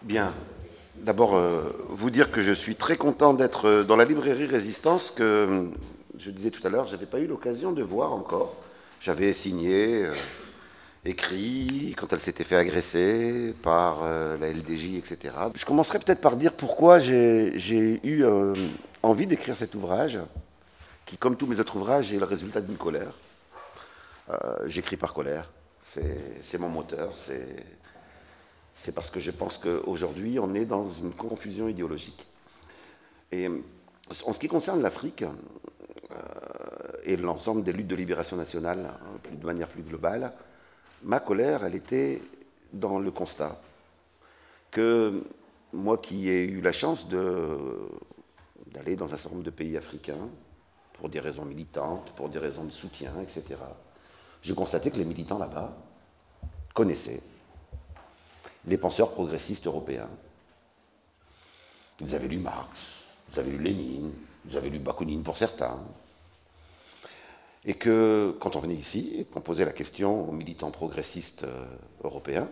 Bien. D'abord, vous dire que je suis très content d'être dans la librairie Résistance, que je disais tout à l'heure, je n'avais pas eu l'occasion de voir encore. J'avais signé, écrit, quand elle s'était fait agresser par la LDJ, etc. Je commencerai peut-être par dire pourquoi j'ai eu envie d'écrire cet ouvrage, qui, comme tous mes autres ouvrages, est le résultat d'une colère. J'écris par colère. C'est mon moteur, c'est parce que je pense qu'aujourd'hui, on est dans une confusion idéologique. Et en ce qui concerne l'Afrique et l'ensemble des luttes de libération nationale, de manière plus globale, ma colère, elle était dans le constat que moi qui ai eu la chance d'aller dans un certain nombre de pays africains, pour des raisons militantes, pour des raisons de soutien, etc., je constatais que les militants là-bas connaissaient les penseurs progressistes européens. Vous avez lu Marx, vous avez lu Lénine, vous avez lu Bakounine pour certains. Et que quand on venait ici et qu'on posait la question aux militants progressistes européens,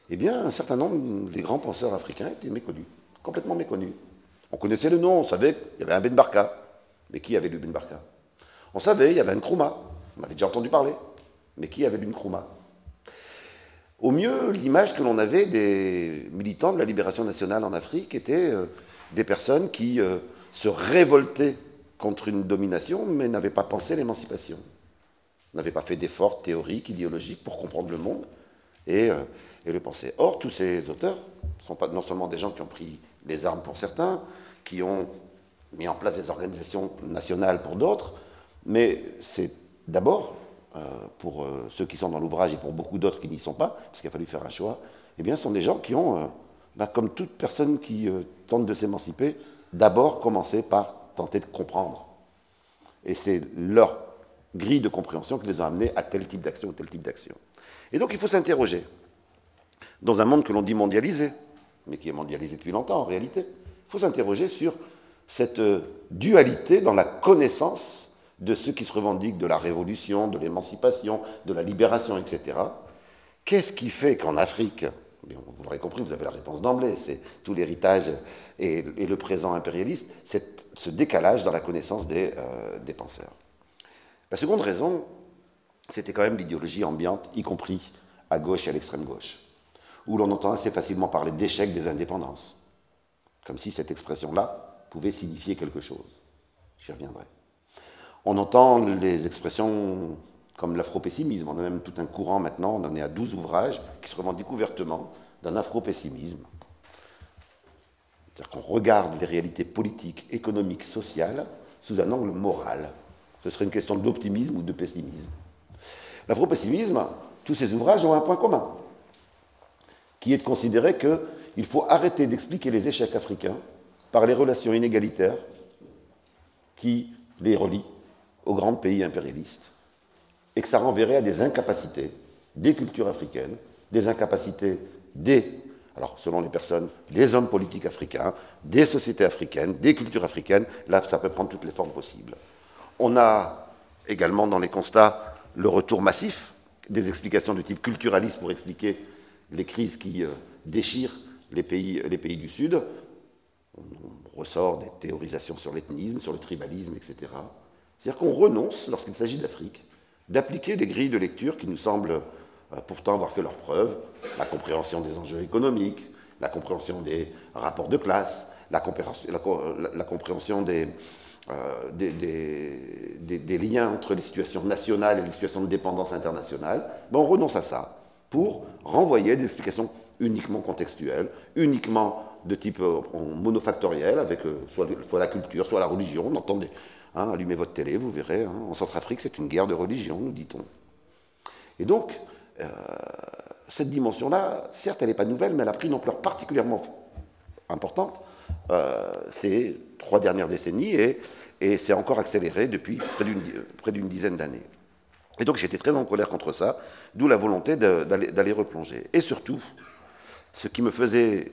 eh bien, un certain nombre des grands penseurs africains étaient méconnus, complètement méconnus. On connaissait le nom, on savait qu'il y avait un Ben Barka. Mais qui avait lu Ben Barka? On savait, il y avait un Nkrumah. On avait déjà entendu parler. Mais qui avait lu Nkrumah? Au mieux, l'image que l'on avait des militants de la libération nationale en Afrique était des personnes qui se révoltaient contre une domination, mais n'avaient pas pensé l'émancipation, n'avaient pas fait d'efforts théoriques, idéologiques pour comprendre le monde et le penser. Or, tous ces auteurs ne sont pas non seulement des gens qui ont pris les armes pour certains, qui ont mis en place des organisations nationales pour d'autres, mais c'est d'abord pour ceux qui sont dans l'ouvrage et pour beaucoup d'autres qui n'y sont pas, parce qu'il a fallu faire un choix, eh bien, ce sont des gens qui ont, comme toute personne qui tente de s'émanciper, d'abord commencé par tenter de comprendre. Et c'est leur grille de compréhension qui les a amenés à tel type d'action ou tel type d'action. Et donc, il faut s'interroger. Dans un monde que l'on dit mondialisé, mais qui est mondialisé depuis longtemps en réalité, il faut s'interroger sur cette dualité dans la connaissance de ceux qui se revendiquent de la révolution, de l'émancipation, de la libération, etc. Qu'est-ce qui fait qu'en Afrique, vous l'aurez compris, vous avez la réponse d'emblée, c'est tout l'héritage et le présent impérialiste, c'est ce décalage dans la connaissance des penseurs. La seconde raison, c'était quand même l'idéologie ambiante, y compris à gauche et à l'extrême gauche, où l'on entend assez facilement parler d'échec des indépendances, comme si cette expression-là pouvait signifier quelque chose. J'y reviendrai. On entend les expressions comme l'afro-pessimisme. On a même tout un courant maintenant, on en est à 12 ouvrages qui se revendiquent ouvertement d'un afro-pessimisme. C'est-à-dire qu'on regarde les réalités politiques, économiques, sociales sous un angle moral. Ce serait une question d'optimisme ou de pessimisme. L'afro-pessimisme, tous ces ouvrages ont un point commun, qui est de considérer qu'il faut arrêter d'expliquer les échecs africains par les relations inégalitaires qui les relient aux grands pays impérialistes, et que ça renverrait à des incapacités des cultures africaines, des incapacités alors selon les personnes, des hommes politiques africains, des sociétés africaines, des cultures africaines, là ça peut prendre toutes les formes possibles. On a également dans les constats le retour massif des explications de type culturaliste pour expliquer les crises qui déchirent les pays du Sud. On ressort des théorisations sur l'ethnisme, sur le tribalisme, etc. C'est-à-dire qu'on renonce, lorsqu'il s'agit d'Afrique, d'appliquer des grilles de lecture qui nous semblent pourtant avoir fait leurs preuves, la compréhension des enjeux économiques, la compréhension des rapports de classe, la compréhension des liens entre les situations nationales et les situations de dépendance internationale. Ben on renonce à ça pour renvoyer des explications uniquement contextuelles, uniquement de type monofactoriel, avec soit la culture, soit la religion. On entend allumez votre télé, vous verrez, en Centrafrique, c'est une guerre de religion, nous dit-on. Et donc, cette dimension-là, certes, elle n'est pas nouvelle, mais elle a pris une ampleur particulièrement importante ces 3 dernières décennies, et c'est encore accéléré depuis près d'une dizaine d'années. Et donc, j'étais très en colère contre ça, d'où la volonté d'aller replonger. Et surtout, ce qui me faisait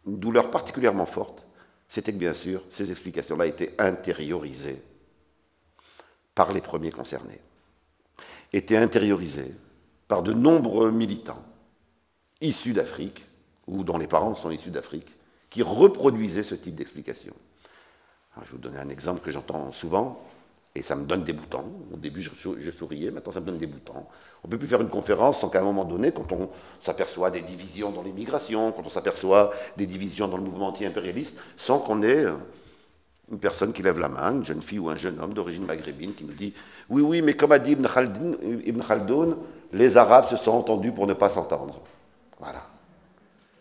une douleur particulièrement forte, c'était que, bien sûr, ces explications-là étaient intériorisées par les premiers concernés, étaient intériorisées par de nombreux militants issus d'Afrique, ou dont les parents sont issus d'Afrique, qui reproduisaient ce type d'explication. Je vais vous donner un exemple que j'entends souvent, et ça me donne des boutons. Au début, je souriais, maintenant ça me donne des boutons. On ne peut plus faire une conférence sans qu'à un moment donné, quand on s'aperçoit des divisions dans l'immigration, quand on s'aperçoit des divisions dans le mouvement anti-impérialiste, sans qu'on ait une personne qui lève la main, une jeune fille ou un jeune homme d'origine maghrébine, qui nous dit « Oui, oui, mais comme a dit Ibn Khaldoun, les Arabes se sont entendus pour ne pas s'entendre. » Voilà.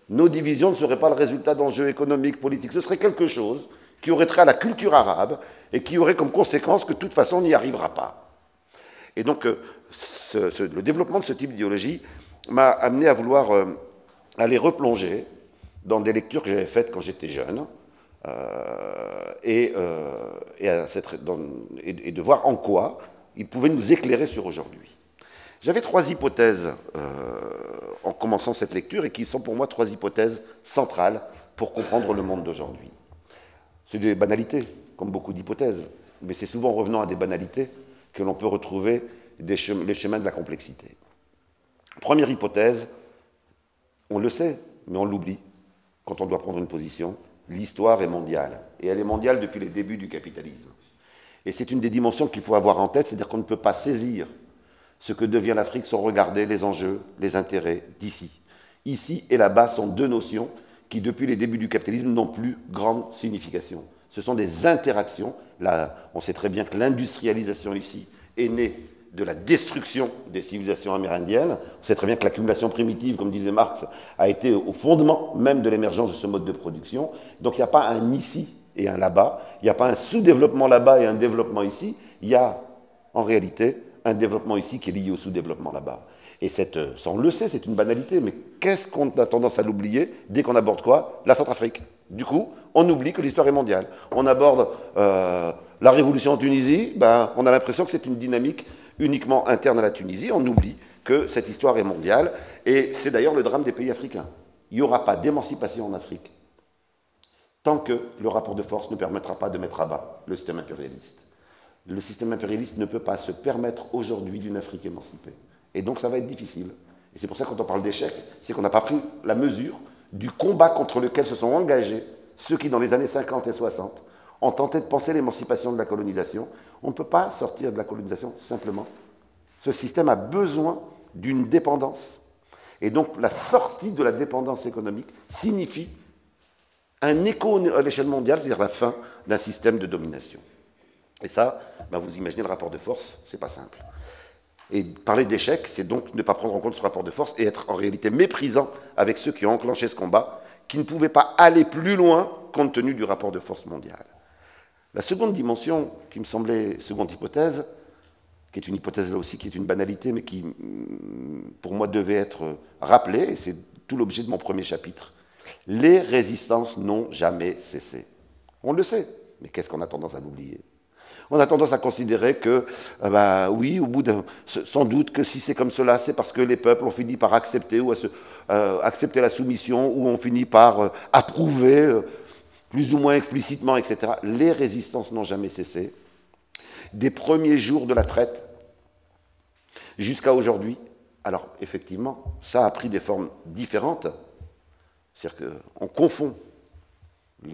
Nos divisions ne seraient pas le résultat d'enjeux économiques, politiques. Ce serait quelque chose qui aurait trait à la culture arabe et qui aurait comme conséquence que de toute façon on n'y arrivera pas. Et donc le développement de ce type d'idéologie m'a amené à vouloir aller replonger dans des lectures que j'avais faites quand j'étais jeune et de voir en quoi ils pouvaient nous éclairer sur aujourd'hui. J'avais 3 hypothèses en commençant cette lecture et qui sont pour moi 3 hypothèses centrales pour comprendre le monde d'aujourd'hui. C'est des banalités, comme beaucoup d'hypothèses, mais c'est souvent en revenant à des banalités que l'on peut retrouver les chemins de la complexité. Première hypothèse, on le sait, mais on l'oublie quand on doit prendre une position, l'histoire est mondiale, et elle est mondiale depuis les débuts du capitalisme. Et c'est une des dimensions qu'il faut avoir en tête, c'est-à-dire qu'on ne peut pas saisir ce que devient l'Afrique sans regarder les enjeux, les intérêts d'ici. Ici et là-bas sont 2 notions qui, depuis les débuts du capitalisme, n'ont plus grande signification. Ce sont des interactions. Là, on sait très bien que l'industrialisation ici est née de la destruction des civilisations amérindiennes. On sait très bien que l'accumulation primitive, comme disait Marx, a été au fondement même de l'émergence de ce mode de production. Donc il n'y a pas un ici et un là-bas, il n'y a pas un sous-développement là-bas et un développement ici, il y a en réalité un développement ici qui est lié au sous-développement là-bas. Et ça, on le sait, c'est une banalité, mais qu'est-ce qu'on a tendance à l'oublier dès qu'on aborde quoi? La Centrafrique. Du coup, on oublie que l'histoire est mondiale. On aborde la révolution en Tunisie, ben, on a l'impression que c'est une dynamique uniquement interne à la Tunisie, on oublie que cette histoire est mondiale, et c'est d'ailleurs le drame des pays africains. Il n'y aura pas d'émancipation en Afrique tant que le rapport de force ne permettra pas de mettre à bas le système impérialiste. Le système impérialiste ne peut pas se permettre aujourd'hui d'une Afrique émancipée. Et donc ça va être difficile. Et c'est pour ça que quand on parle d'échec, c'est qu'on n'a pas pris la mesure du combat contre lequel se sont engagés ceux qui, dans les années 50 et 60, ont tenté de penser l'émancipation de la colonisation. On ne peut pas sortir de la colonisation simplement. Ce système a besoin d'une dépendance. Et donc la sortie de la dépendance économique signifie un écho à l'échelle mondiale, c'est-à-dire la fin d'un système de domination. Et ça, ben vous imaginez le rapport de force, c'est pas simple. Et parler d'échec, c'est donc ne pas prendre en compte ce rapport de force et être en réalité méprisant avec ceux qui ont enclenché ce combat, qui ne pouvaient pas aller plus loin compte tenu du rapport de force mondial. La seconde dimension, qui me semblait, seconde hypothèse, qui est une hypothèse là aussi, qui est une banalité, mais qui, pour moi, devait être rappelée, et c'est tout l'objet de mon premier chapitre. Les résistances n'ont jamais cessé. On le sait, mais qu'est-ce qu'on a tendance à l'oublier? On a tendance à considérer que, oui, au bout sans doute que si c'est comme cela, c'est parce que les peuples ont fini par accepter ou accepter la soumission, ou ont fini par approuver, plus ou moins explicitement, etc. Les résistances n'ont jamais cessé. Des premiers jours de la traite jusqu'à aujourd'hui. Alors, effectivement, ça a pris des formes différentes. C'est-à-dire qu'on confond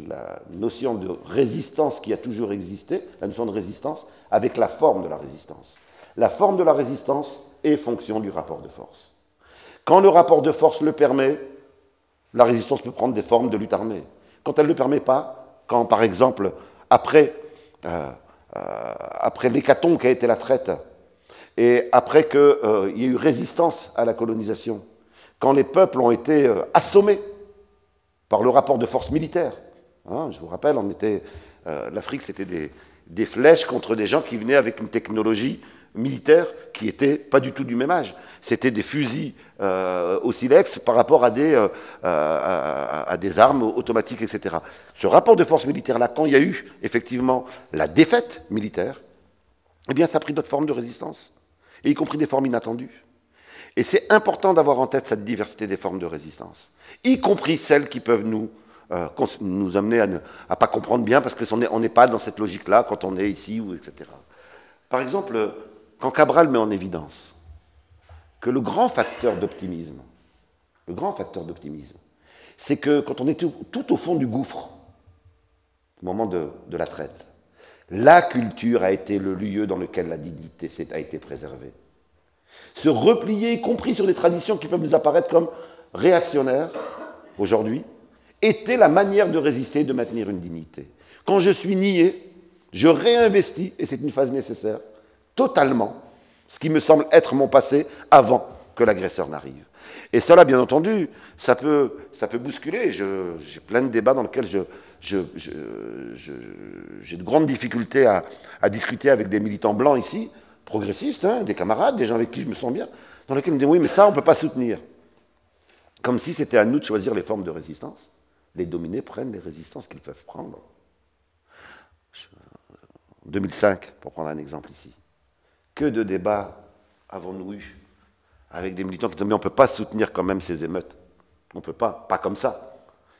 la notion de résistance qui a toujours existé, la notion de résistance, avec la forme de la résistance. La forme de la résistance est fonction du rapport de force. Quand le rapport de force le permet, la résistance peut prendre des formes de lutte armée. Quand elle ne le permet pas, quand par exemple, après l'hécatombe qui a été la traite, et après qu'il y ait eu résistance à la colonisation, quand les peuples ont été assommés par le rapport de force militaire, hein, je vous rappelle, l'Afrique c'était des flèches contre des gens qui venaient avec une technologie militaire qui n'était pas du tout du même âge. C'était des fusils au silex par rapport à des armes automatiques, etc. Ce rapport de force militaire-là, quand il y a eu effectivement la défaite militaire, eh bien ça a pris d'autres formes de résistance, et y compris des formes inattendues. Et c'est important d'avoir en tête cette diversité des formes de résistance, y compris celles qui peuvent nous amener à ne pas comprendre bien, parce qu'on n'est pas dans cette logique-là quand on est ici, ou etc. Par exemple, quand Cabral met en évidence que le grand facteur d'optimisme le grand facteur d'optimisme, c'est que quand on est tout au fond du gouffre, au moment de la traite, la culture a été le lieu dans lequel la dignité a été préservée. Se replier, y compris sur des traditions qui peuvent nous apparaître comme réactionnaires aujourd'hui, était la manière de résister et de maintenir une dignité. Quand je suis nié, je réinvestis, et c'est une phase nécessaire, totalement, ce qui me semble être mon passé avant que l'agresseur n'arrive. Et cela, bien entendu, ça peut bousculer. J'ai plein de débats dans lesquels j'ai de grandes difficultés à discuter avec des militants blancs ici, progressistes, hein, des camarades, des gens avec qui je me sens bien, dans lesquels ils me disent oui, mais ça, on ne peut pas soutenir. Comme si c'était à nous de choisir les formes de résistance. Les dominés prennent les résistances qu'ils peuvent prendre. En 2005, pour prendre un exemple ici, que de débats avons-nous eu avec des militants qui disaient mais on ne peut pas soutenir quand même ces émeutes. On ne peut pas comme ça.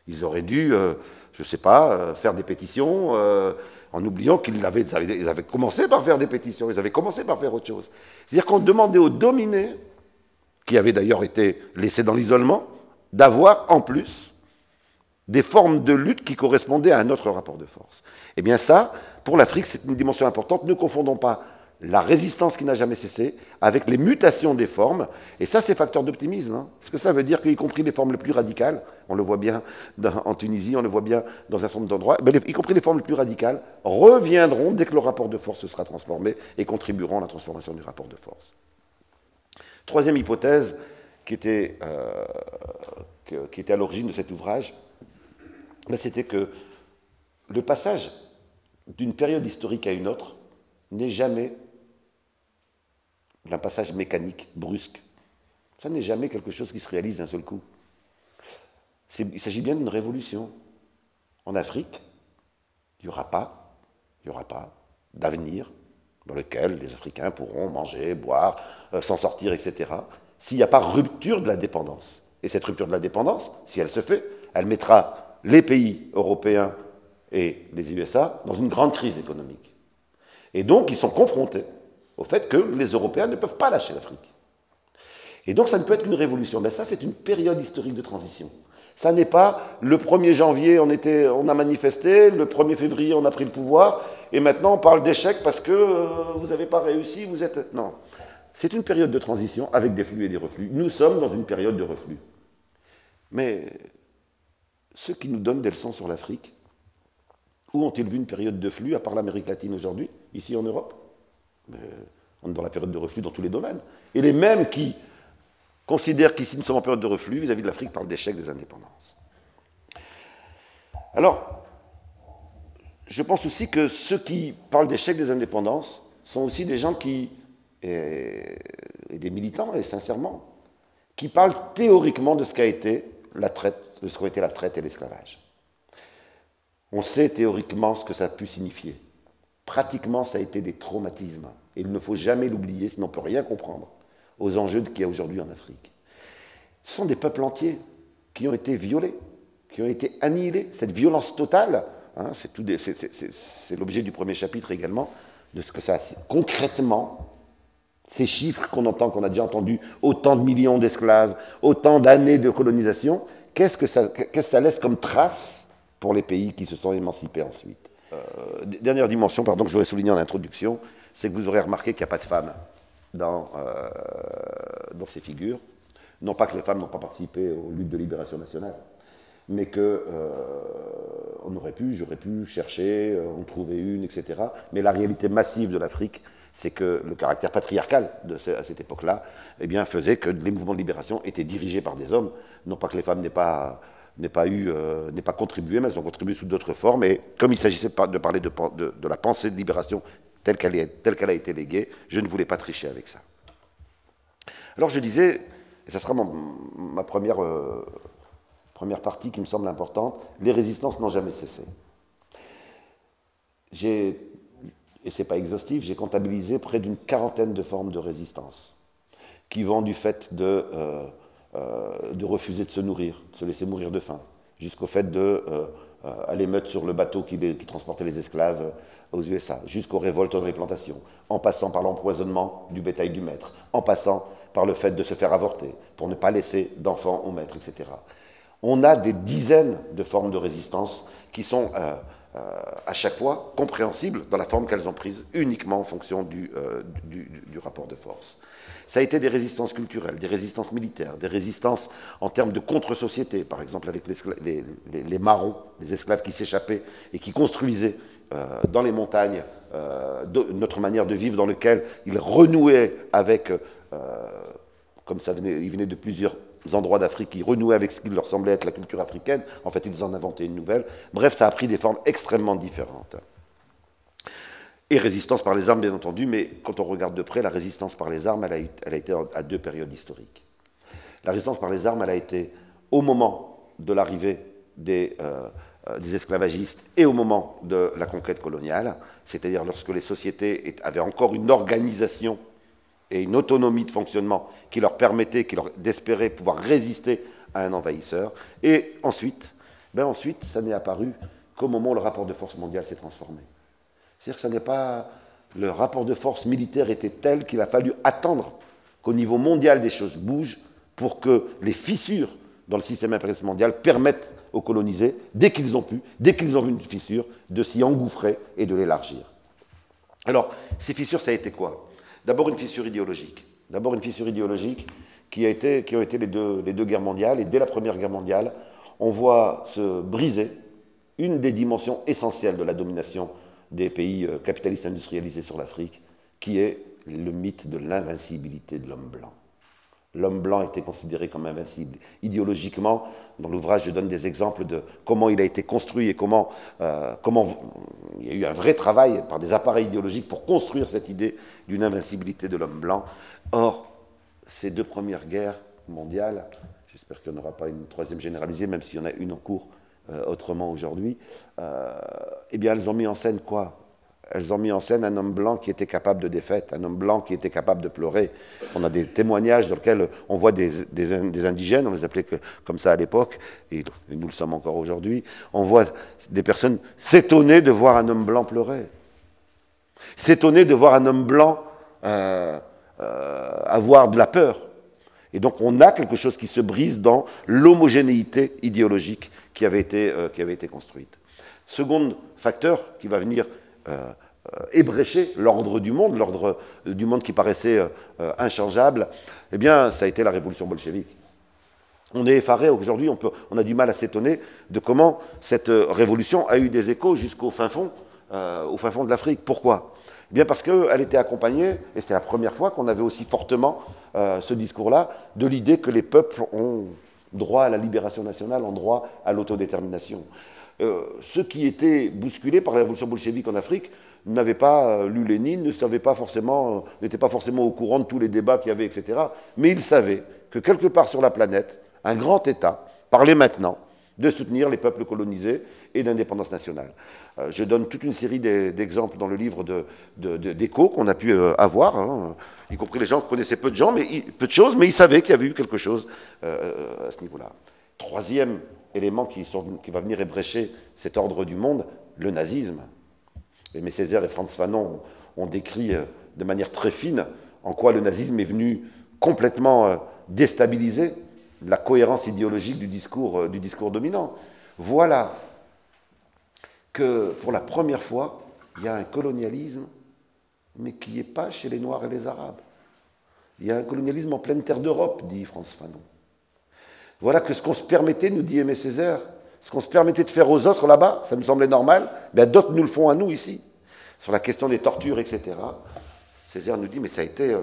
Ils auraient dû, je ne sais pas, faire des pétitions en oubliant qu'ils avaient commencé par faire des pétitions, ils avaient commencé par faire autre chose. C'est-à-dire qu'on demandait aux dominés, qui avaient d'ailleurs été laissés dans l'isolement, d'avoir en plus des formes de lutte qui correspondaient à un autre rapport de force. Eh bien ça, pour l'Afrique, c'est une dimension importante. Ne confondons pas la résistance qui n'a jamais cessé avec les mutations des formes. Et ça, c'est facteur d'optimisme. Hein. Parce que ça veut dire qu'y compris les formes les plus radicales, on le voit bien en Tunisie, on le voit bien dans un certain nombre d'endroits, y compris les formes les plus radicales, reviendront dès que le rapport de force sera transformé et contribueront à la transformation du rapport de force. Troisième hypothèse qui était à l'origine de cet ouvrage, c'était que le passage d'une période historique à une autre n'est jamais un passage mécanique, brusque. Ça n'est jamais quelque chose qui se réalise d'un seul coup. Il s'agit bien d'une révolution. En Afrique, il n'y aura pas d'avenir dans lequel les Africains pourront manger, boire, s'en sortir, etc., s'il n'y a pas rupture de la dépendance. Et cette rupture de la dépendance, si elle se fait, elle mettra les pays européens et les USA dans une grande crise économique. Et donc, ils sont confrontés au fait que les Européens ne peuvent pas lâcher l'Afrique. Et donc, ça ne peut être qu'une révolution. Mais ça, c'est une période historique de transition. Ça n'est pas le 1er janvier, on a manifesté, le 1er février, on a pris le pouvoir, et maintenant, on parle d'échec parce que vous n'avez pas réussi, vous êtes... Non. C'est une période de transition avec des flux et des reflux. Nous sommes dans une période de reflux. Mais ceux qui nous donnent des leçons sur l'Afrique, où ont-ils vu une période de flux, à part l'Amérique latine aujourd'hui, ici en Europe? On est dans la période de reflux dans tous les domaines. Et les mêmes qui considèrent qu'ici nous sommes en période de reflux vis-à-vis de l'Afrique parlent d'échec des indépendances. Alors, je pense aussi que ceux qui parlent d'échec des indépendances sont aussi des gens et des militants, et sincèrement, qui parlent théoriquement de ce qu'a été la traite, de ce qu'ont été la traite et l'esclavage. On sait théoriquement ce que ça a pu signifier. Pratiquement, ça a été des traumatismes. Et il ne faut jamais l'oublier, sinon on ne peut rien comprendre aux enjeux qu'il y a aujourd'hui en Afrique. Ce sont des peuples entiers qui ont été violés, qui ont été annihilés. Cette violence totale, hein, c'est l'objet du premier chapitre également, de ce que ça a concrètement, ces chiffres qu'on entend, qu'on a déjà entendu, autant de millions d'esclaves, autant d'années de colonisation, qu'est-ce que ça laisse comme trace pour les pays qui se sont émancipés ensuite. Dernière dimension, pardon, que je voudrais souligner en introduction, c'est que vous aurez remarqué qu'il n'y a pas de femmes dans ces figures. Non pas que les femmes n'ont pas participé aux luttes de libération nationale, mais que j'aurais pu chercher, en trouver une, etc. Mais la réalité massive de l'Afrique, c'est que le caractère patriarcal à cette époque-là, eh bien, faisait que les mouvements de libération étaient dirigés par des hommes. Non pas que les femmes n'aient pas contribué, mais elles ont contribué sous d'autres formes. Et comme il s'agissait de parler de la pensée de libération telle qu'elle a été léguée, je ne voulais pas tricher avec ça. Alors je disais, et ça sera ma première partie qui me semble importante, les résistances n'ont jamais cessé. Et ce n'est pas exhaustif, j'ai comptabilisé près d'une quarantaine de formes de résistance qui vont du fait de refuser de se nourrir, de se laisser mourir de faim, jusqu'au fait à l'émeute sur le bateau qui transportait les esclaves aux USA, jusqu'aux révoltes de les plantations, en passant par l'empoisonnement du bétail du maître, en passant par le fait de se faire avorter, pour ne pas laisser d'enfants au maître, etc. On a des dizaines de formes de résistance qui sont à chaque fois compréhensibles dans la forme qu'elles ont prise, uniquement en fonction du rapport de force. Ça a été des résistances culturelles, des résistances militaires, des résistances en termes de contre-société, par exemple avec les marrons, les esclaves qui s'échappaient et qui construisaient dans les montagnes notre manière de vivre, dans lequel ils renouaient avec, comme ça ils venaient de plusieurs endroits d'Afrique, ils renouaient avec ce qui leur semblait être la culture africaine. En fait, ils en inventaient une nouvelle. Bref, ça a pris des formes extrêmement différentes. Et résistance par les armes, bien entendu, mais quand on regarde de près, la résistance par les armes, elle a été à deux périodes historiques. La résistance par les armes, elle a été au moment de l'arrivée des esclavagistes et au moment de la conquête coloniale, c'est-à-dire lorsque les sociétés avaient encore une organisation et une autonomie de fonctionnement qui leur permettait, d'espérer pouvoir résister à un envahisseur. Et ensuite, ça n'est apparu qu'au moment où le rapport de force mondial s'est transformé. C'est-à-dire que ce n'est pas... Le rapport de force militaire était tel qu'il a fallu attendre qu'au niveau mondial des choses bougent pour que les fissures dans le système impérialiste mondial permettent aux colonisés, dès qu'ils ont pu, dès qu'ils ont vu une fissure, de s'y engouffrer et de l'élargir. Alors, ces fissures, ça a été quoi? D'abord une fissure idéologique. D'abord une fissure idéologique qui ont été les deux guerres mondiales. Et dès la Première Guerre mondiale, on voit se briser une des dimensions essentielles de la domination des pays capitalistes industrialisés sur l'Afrique, qui est le mythe de l'invincibilité de l'homme blanc. L'homme blanc était considéré comme invincible. Idéologiquement, dans l'ouvrage, je donne des exemples de comment il a été construit et comment il y a eu un vrai travail par des appareils idéologiques pour construire cette idée d'une invincibilité de l'homme blanc. Or, ces deux premières guerres mondiales, j'espère qu'il n'y en aura pas une troisième généralisée, même s'il y en a une en cours autrement aujourd'hui, eh bien, elles ont mis en scène quoi? Elles ont mis en scène un homme blanc qui était capable de défaite, un homme blanc qui était capable de pleurer. On a des témoignages dans lesquels on voit des indigènes, on les appelait comme ça à l'époque, et nous le sommes encore aujourd'hui, on voit des personnes s'étonner de voir un homme blanc pleurer, s'étonner de voir un homme blanc avoir de la peur. Et donc on a quelque chose qui se brise dans l'homogénéité idéologique qui avait été construite. Second facteur qui va venir ébrécher l'ordre du monde qui paraissait inchangeable, eh bien, ça a été la révolution bolchevique. On est effaré aujourd'hui, on a du mal à s'étonner de comment cette révolution a eu des échos jusqu'au fin fond de l'Afrique. Pourquoi? Eh bien parce qu'elle était accompagnée, et c'était la première fois qu'on avait aussi fortement ce discours-là, de l'idée que les peuples ont droit à la libération nationale, ont droit à l'autodétermination. Ceux qui étaient bousculés par la révolution bolchevique en Afrique n'avaient pas lu Lénine, n'étaient pas forcément au courant de tous les débats qu'il y avait, etc. Mais ils savaient que quelque part sur la planète, un grand État parlait maintenant de soutenir les peuples colonisés et d'indépendance nationale. Je donne toute une série d'exemples dans le livre d'échos qu'on a pu avoir, hein, y compris les gens qui connaissaient peu de choses, mais ils savaient qu'il y avait eu quelque chose à ce niveau-là. Troisième élément qui va venir ébrécher cet ordre du monde, le nazisme. Aimé Césaire et Frantz Fanon ont décrit de manière très fine en quoi le nazisme est venu complètement déstabiliser la cohérence idéologique du discours dominant. Voilà que pour la première fois, il y a un colonialisme, mais qui n'est pas chez les Noirs et les Arabes. Il y a un colonialisme en pleine terre d'Europe, dit Frantz Fanon. Voilà que ce qu'on se permettait, nous dit Aimé Césaire, ce qu'on se permettait de faire aux autres là-bas, ça nous semblait normal, mais d'autres nous le font à nous ici. Sur la question des tortures, etc. Césaire nous dit, mais ça a été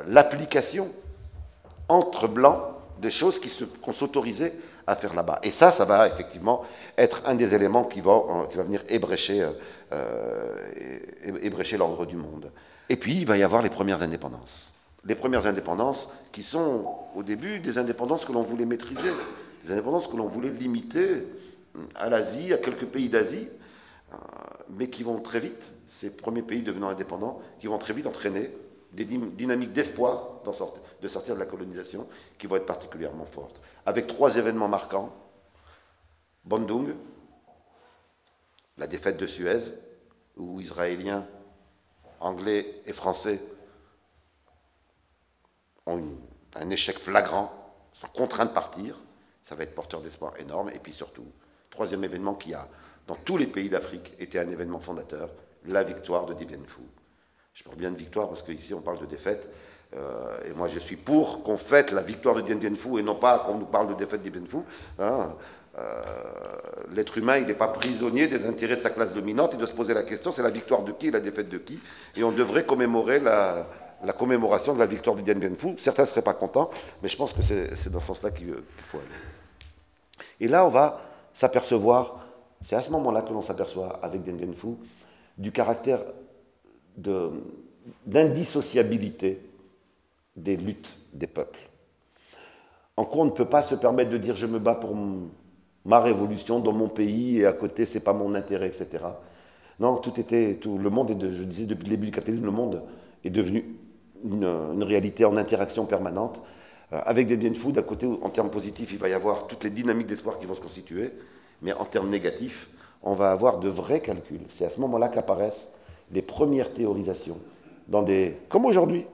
l'application entre blancs des choses qu'on s'autorisait à faire là-bas. Et ça va effectivement être un des éléments qui va venir ébrécher l'ordre du monde. Et puis, il va y avoir les premières indépendances. Les premières indépendances qui sont, au début, des indépendances que l'on voulait maîtriser, des indépendances que l'on voulait limiter à l'Asie, à quelques pays d'Asie, mais qui vont très vite, ces premiers pays devenant indépendants, qui vont très vite entraîner des dynamiques d'espoir de sortir de la colonisation qui vont être particulièrement fortes. Avec trois événements marquants. Bandung, la défaite de Suez, où Israéliens, Anglais et Français ont un échec flagrant, sont contraints de partir. Ça va être porteur d'espoir énorme. Et puis surtout, troisième événement qui a, dans tous les pays d'Afrique, été un événement fondateur, la victoire de Dien Bien Phu. Je parle bien de victoire parce qu'ici on parle de défaite. Et moi je suis pour qu'on fête la victoire de Dien Bien Phu et non pas qu'on nous parle de défaite de Dien Bien Phu. Hein. L'être humain, il n'est pas prisonnier des intérêts de sa classe dominante. Il doit se poser la question, c'est la victoire de qui et la défaite de qui. Et on devrait commémorer la commémoration de la victoire du Dien Bien Phu. Certains ne seraient pas contents, mais je pense que c'est dans ce sens-là qu'il faut aller. Et là, on va s'apercevoir, c'est à ce moment-là que l'on s'aperçoit avec Dien Bien Phu, du caractère d'indissociabilité des luttes des peuples. En quoi on ne peut pas se permettre de dire je me bats pour ma révolution dans mon pays et à côté c'est pas mon intérêt, etc. Non, le monde je disais depuis le début du capitalisme, le monde est devenu une réalité en interaction permanente. Avec des Bien Phu, d'un côté, en termes positifs, il va y avoir toutes les dynamiques d'espoir qui vont se constituer, mais en termes négatifs, on va avoir de vrais calculs. C'est à ce moment-là qu'apparaissent les premières théorisations, comme aujourd'hui.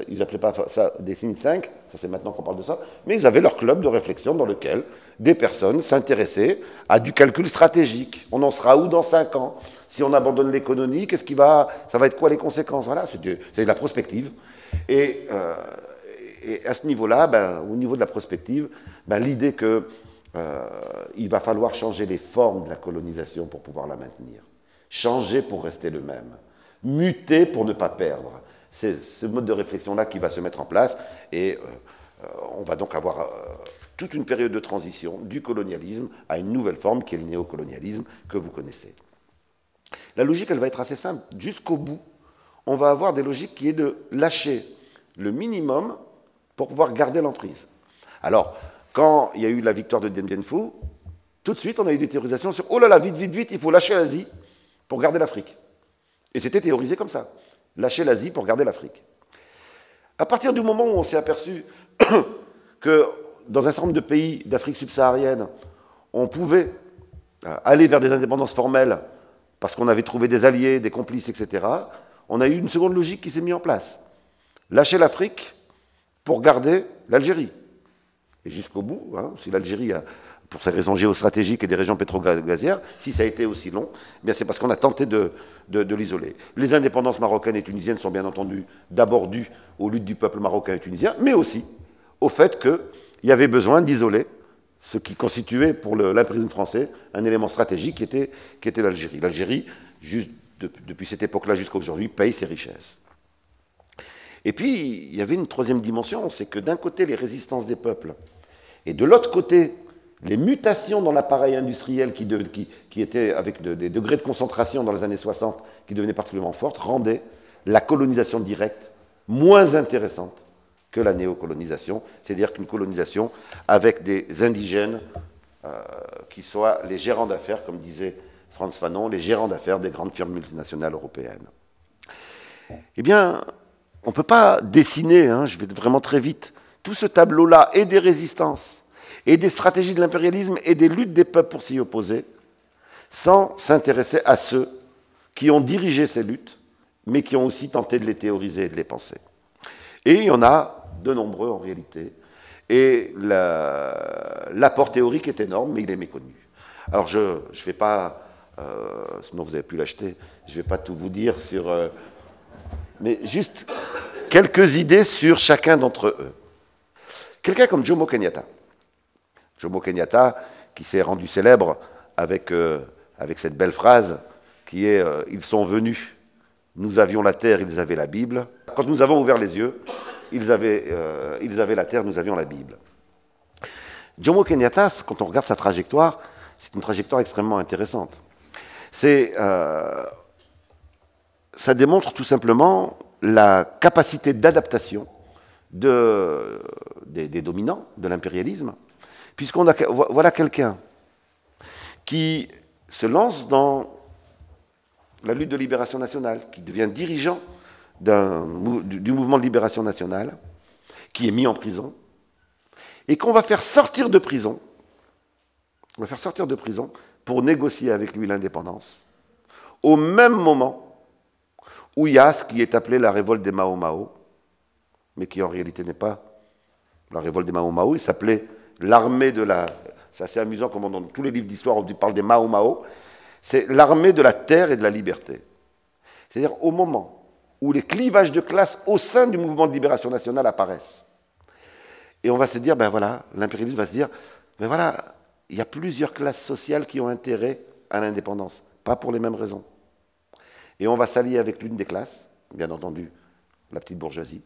Ils n'appelaient pas ça des think tanks, ça c'est maintenant qu'on parle de ça, mais ils avaient leur club de réflexion dans lequel des personnes s'intéressaient à du calcul stratégique. On en sera où dans 5 ans? Si on abandonne l'économie, ça va être quoi les conséquences? Voilà, c'est de la prospective. Et à ce niveau-là, au niveau de la prospective, l'idée qu'il va falloir changer les formes de la colonisation pour pouvoir la maintenir. Changer pour rester le même. Muter pour ne pas perdre. C'est ce mode de réflexion-là qui va se mettre en place et on va donc avoir toute une période de transition du colonialisme à une nouvelle forme qui est le néocolonialisme que vous connaissez. La logique, elle va être assez simple. Jusqu'au bout, on va avoir des logiques qui est de lâcher le minimum pour pouvoir garder l'emprise. Alors, quand il y a eu la victoire de Dien Bien Phu, tout de suite, on a eu des théorisations sur « Oh là là, vite, vite, vite, il faut lâcher l'Asie pour garder l'Afrique. » Et c'était théorisé comme ça. Lâcher l'Asie pour garder l'Afrique. À partir du moment où on s'est aperçu que dans un certain nombre de pays d'Afrique subsaharienne, on pouvait aller vers des indépendances formelles parce qu'on avait trouvé des alliés, des complices, etc., on a eu une seconde logique qui s'est mise en place. Lâcher l'Afrique pour garder l'Algérie. Et jusqu'au bout, si l'Algérie a, pour ses raisons géostratégiques et des régions pétro-gazières, si ça a été aussi long, c'est parce qu'on a tenté de l'isoler. Les indépendances marocaines et tunisiennes sont bien entendu d'abord dues aux luttes du peuple marocain et tunisien, mais aussi au fait qu'il y avait besoin d'isoler ce qui constituait pour l'impérialisme français un élément stratégique qui était l'Algérie. L'Algérie, depuis cette époque-là jusqu'à aujourd'hui, paye ses richesses. Et puis, il y avait une troisième dimension, c'est que d'un côté, les résistances des peuples, et de l'autre côté, les mutations dans l'appareil industriel qui étaient avec des degrés de concentration dans les années 60 qui devenaient particulièrement fortes, rendaient la colonisation directe moins intéressante que la néocolonisation, c'est-à-dire qu'une colonisation avec des indigènes qui soient les gérants d'affaires, comme disait Frantz Fanon, les gérants d'affaires des grandes firmes multinationales européennes. Eh bien, on ne peut pas dessiner, je vais vraiment très vite, tout ce tableau-là et des résistances, et des stratégies de l'impérialisme et des luttes des peuples pour s'y opposer, sans s'intéresser à ceux qui ont dirigé ces luttes, mais qui ont aussi tenté de les théoriser et de les penser. Et il y en a de nombreux en réalité, et l'apport théorique est énorme, mais il est méconnu. Alors je ne vais pas, sinon vous avez pu l'acheter, je ne vais pas tout vous dire sur... mais juste quelques idées sur chacun d'entre eux. Quelqu'un comme Jomo Kenyatta. Jomo Kenyatta, qui s'est rendu célèbre avec cette belle phrase qui est « Ils sont venus, nous avions la terre, ils avaient la Bible. Quand nous avons ouvert les yeux, ils avaient la terre, nous avions la Bible. » Jomo Kenyatta, quand on regarde sa trajectoire, c'est une trajectoire extrêmement intéressante. Ça démontre tout simplement la capacité d'adaptation des dominants de l'impérialisme, voilà quelqu'un qui se lance dans la lutte de libération nationale, qui devient dirigeant du mouvement de libération nationale, qui est mis en prison, et qu'on va faire sortir de prison, pour négocier avec lui l'indépendance, au même moment où il y a ce qui est appelé la révolte des Mao Mao, mais qui en réalité n'est pas La révolte des Mao Mao, il s'appelait l'armée de la... C'est assez amusant comment dans tous les livres d'histoire on parle des Mao Mao. C'est l'armée de la terre et de la liberté. C'est-à-dire au moment où les clivages de classe au sein du mouvement de libération nationale apparaissent. Et on va se dire, ben voilà, l'impérialisme va se dire, ben voilà, il y a plusieurs classes sociales qui ont intérêt à l'indépendance, pas pour les mêmes raisons. Et on va s'allier avec l'une des classes, bien entendu, la petite bourgeoisie,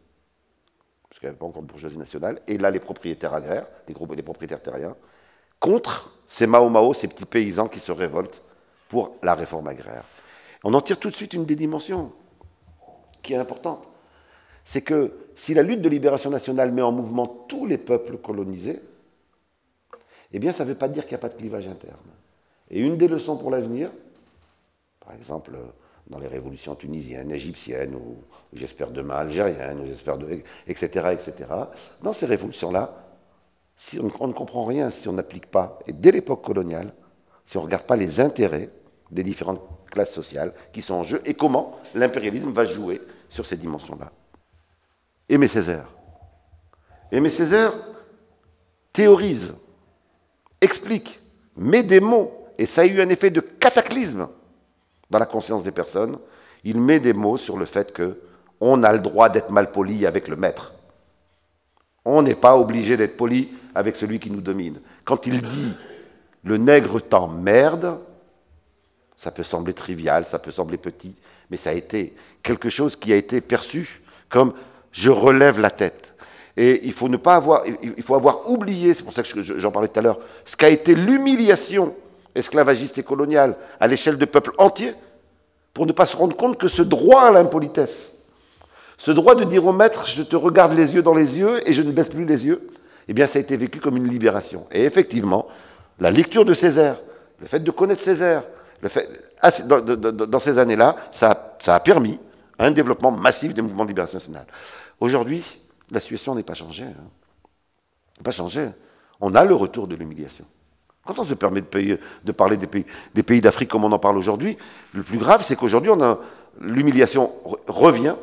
parce qu'il n'y avait pas encore de bourgeoisie nationale, et là les propriétaires agraires, les propriétaires terriens, contre ces Mao Mao, ces petits paysans qui se révoltent pour la réforme agraire. On en tire tout de suite une des dimensions qui est importante. C'est que si la lutte de libération nationale met en mouvement tous les peuples colonisés, eh bien ça ne veut pas dire qu'il n'y a pas de clivage interne. Et une des leçons pour l'avenir, par exemple dans les révolutions tunisiennes, égyptiennes, ou j'espère demain algériennes, ou j'espère etc., etc., dans ces révolutions-là, si on ne comprend rien, si on n'applique pas, et dès l'époque coloniale, si on ne regarde pas les intérêts des différentes classes sociales qui sont en jeu, et comment l'impérialisme va jouer sur ces dimensions-là. Aimé Césaire. Aimé Césaire théorise, explique, met des mots, et ça a eu un effet de cataclysme dans la conscience des personnes. Il met des mots sur le fait qu'on a le droit d'être mal poli avec le maître. On n'est pas obligé d'être poli avec celui qui nous domine. Quand il dit « le nègre t'emmerde », ça peut sembler trivial, ça peut sembler petit, mais ça a été quelque chose qui a été perçu comme « je relève la tête ». Et il faut avoir oublié, c'est pour ça que j'en parlais tout à l'heure, ce qu'a été l'humiliation esclavagiste et coloniale à l'échelle de peuples entiers, pour ne pas se rendre compte que ce droit à l'impolitesse, ce droit de dire au maître « je te regarde les yeux dans les yeux et je ne baisse plus les yeux », eh bien ça a été vécu comme une libération. Et effectivement, la lecture de Césaire, le fait de connaître Césaire, dans ces années-là, ça a permis un développement massif des mouvements de libération nationale. Aujourd'hui, la situation n'est pas changée. Hein. Pas changée. On a le retour de l'humiliation. Quand on se permet de parler des pays d'Afrique comme on en parle aujourd'hui, le plus grave, c'est qu'aujourd'hui, l'humiliation revient,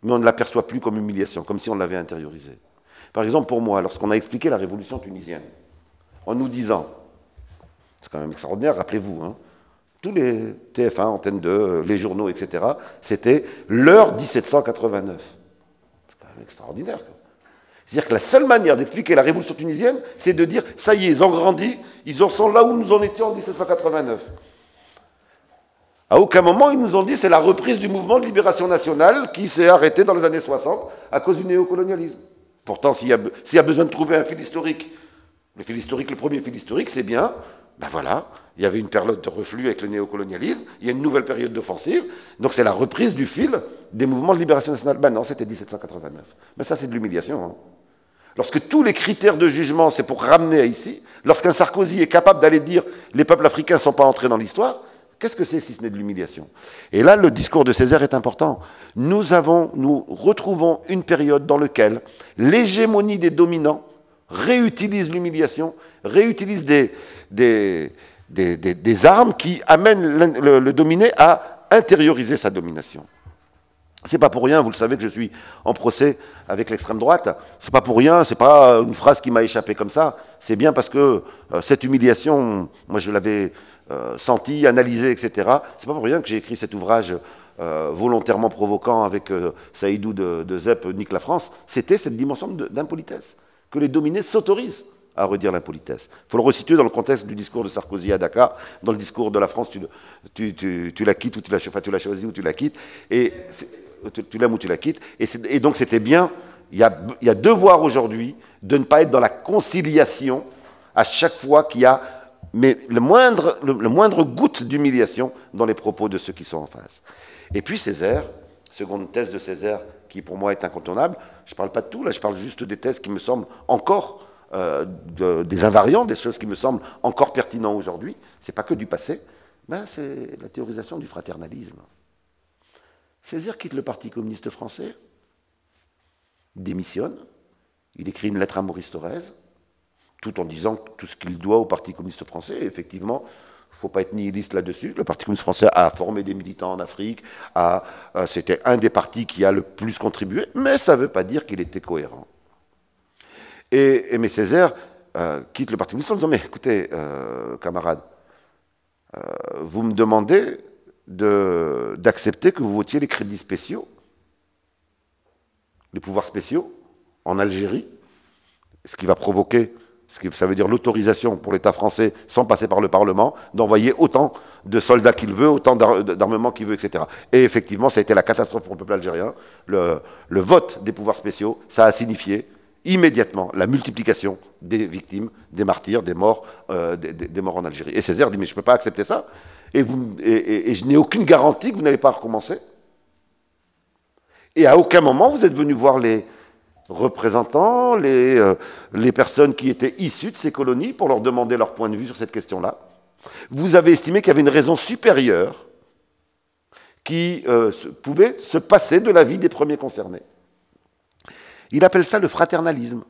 mais on ne l'aperçoit plus comme humiliation, comme si on l'avait intériorisée. Par exemple, pour moi, lorsqu'on a expliqué la révolution tunisienne, en nous disant, c'est quand même extraordinaire, rappelez-vous, hein, tous les TF1, Antenne 2, les journaux, etc., c'était l'heure 1789. C'est quand même extraordinaire. C'est-à-dire que la seule manière d'expliquer la révolution tunisienne, c'est de dire, ça y est, ils ont grandi, ils en sont là où nous en étions en 1789. À aucun moment, ils nous ont dit, c'est la reprise du mouvement de libération nationale qui s'est arrêté dans les années 60 à cause du néocolonialisme. Pourtant, s'il y a besoin de trouver un fil historique, le premier fil historique, c'est bien, ben voilà, il y avait une période de reflux avec le néocolonialisme, il y a une nouvelle période d'offensive, donc c'est la reprise du fil des mouvements de libération nationale. Ben non, c'était 1789. Mais ça, c'est de l'humiliation. Hein. Lorsque tous les critères de jugement, c'est pour ramener à ici, lorsqu'un Sarkozy est capable d'aller dire « les peuples africains ne sont pas entrés dans l'histoire », qu'est-ce que c'est si ce n'est de l'humiliation? Et là, le discours de Césaire est important. Nous retrouvons une période dans laquelle l'hégémonie des dominants réutilise l'humiliation, réutilise des armes qui amènent le dominé à intérioriser sa domination. C'est pas pour rien, vous le savez que je suis en procès avec l'extrême droite, c'est pas pour rien, c'est pas une phrase qui m'a échappé comme ça, c'est bien parce que cette humiliation, moi je l'avais senti, analysé, etc. C'est pas pour rien que j'ai écrit cet ouvrage volontairement provoquant avec Saïdou de ZEP, Nique la France, c'était cette dimension d'impolitesse, que les dominés s'autorisent à redire l'impolitesse. Il faut le resituer dans le contexte du discours de Sarkozy à Dakar, dans le discours de la France, tu la quittes ou tu la choisis ou tu la quittes, et tu l'aimes ou tu la quittes, et donc c'était bien, il y a devoir aujourd'hui de ne pas être dans la conciliation à chaque fois qu'il y a le moindre goutte d'humiliation dans les propos de ceux qui sont en face. Et puis Césaire, seconde thèse de Césaire, qui pour moi est incontournable, je ne parle pas de tout, là je parle juste des thèses qui me semblent encore des invariants, des choses qui me semblent encore pertinentes aujourd'hui, c'est pas que du passé, ben c'est la théorisation du fraternalisme. Césaire quitte le Parti communiste français, il démissionne, il écrit une lettre à Maurice Thorez, tout en disant tout ce qu'il doit au Parti communiste français, et effectivement, il ne faut pas être nihiliste là-dessus, le Parti communiste français a formé des militants en Afrique, c'était un des partis qui a le plus contribué, mais ça ne veut pas dire qu'il était cohérent. Et Aimé Césaire quitte le Parti communiste en disant, mais écoutez, camarades, vous me demandez d'accepter que vous votiez les crédits spéciaux, les pouvoirs spéciaux, en Algérie, ce qui va provoquer, ça veut dire l'autorisation pour l'État français, sans passer par le Parlement, d'envoyer autant de soldats qu'il veut, autant d'armements qu'il veut, etc. Et effectivement, ça a été la catastrophe pour le peuple algérien. Le vote des pouvoirs spéciaux, ça a signifié immédiatement la multiplication des victimes, des martyrs, des morts en Algérie. Et Césaire dit, mais je ne peux pas accepter ça, et je n'ai aucune garantie que vous n'allez pas recommencer. Et à aucun moment, vous êtes venu voir les représentants, les personnes qui étaient issues de ces colonies pour leur demander leur point de vue sur cette question-là. Vous avez estimé qu'il y avait une raison supérieure qui pouvait se passer de la vie des premiers concernés. Il appelle ça le fraternalisme.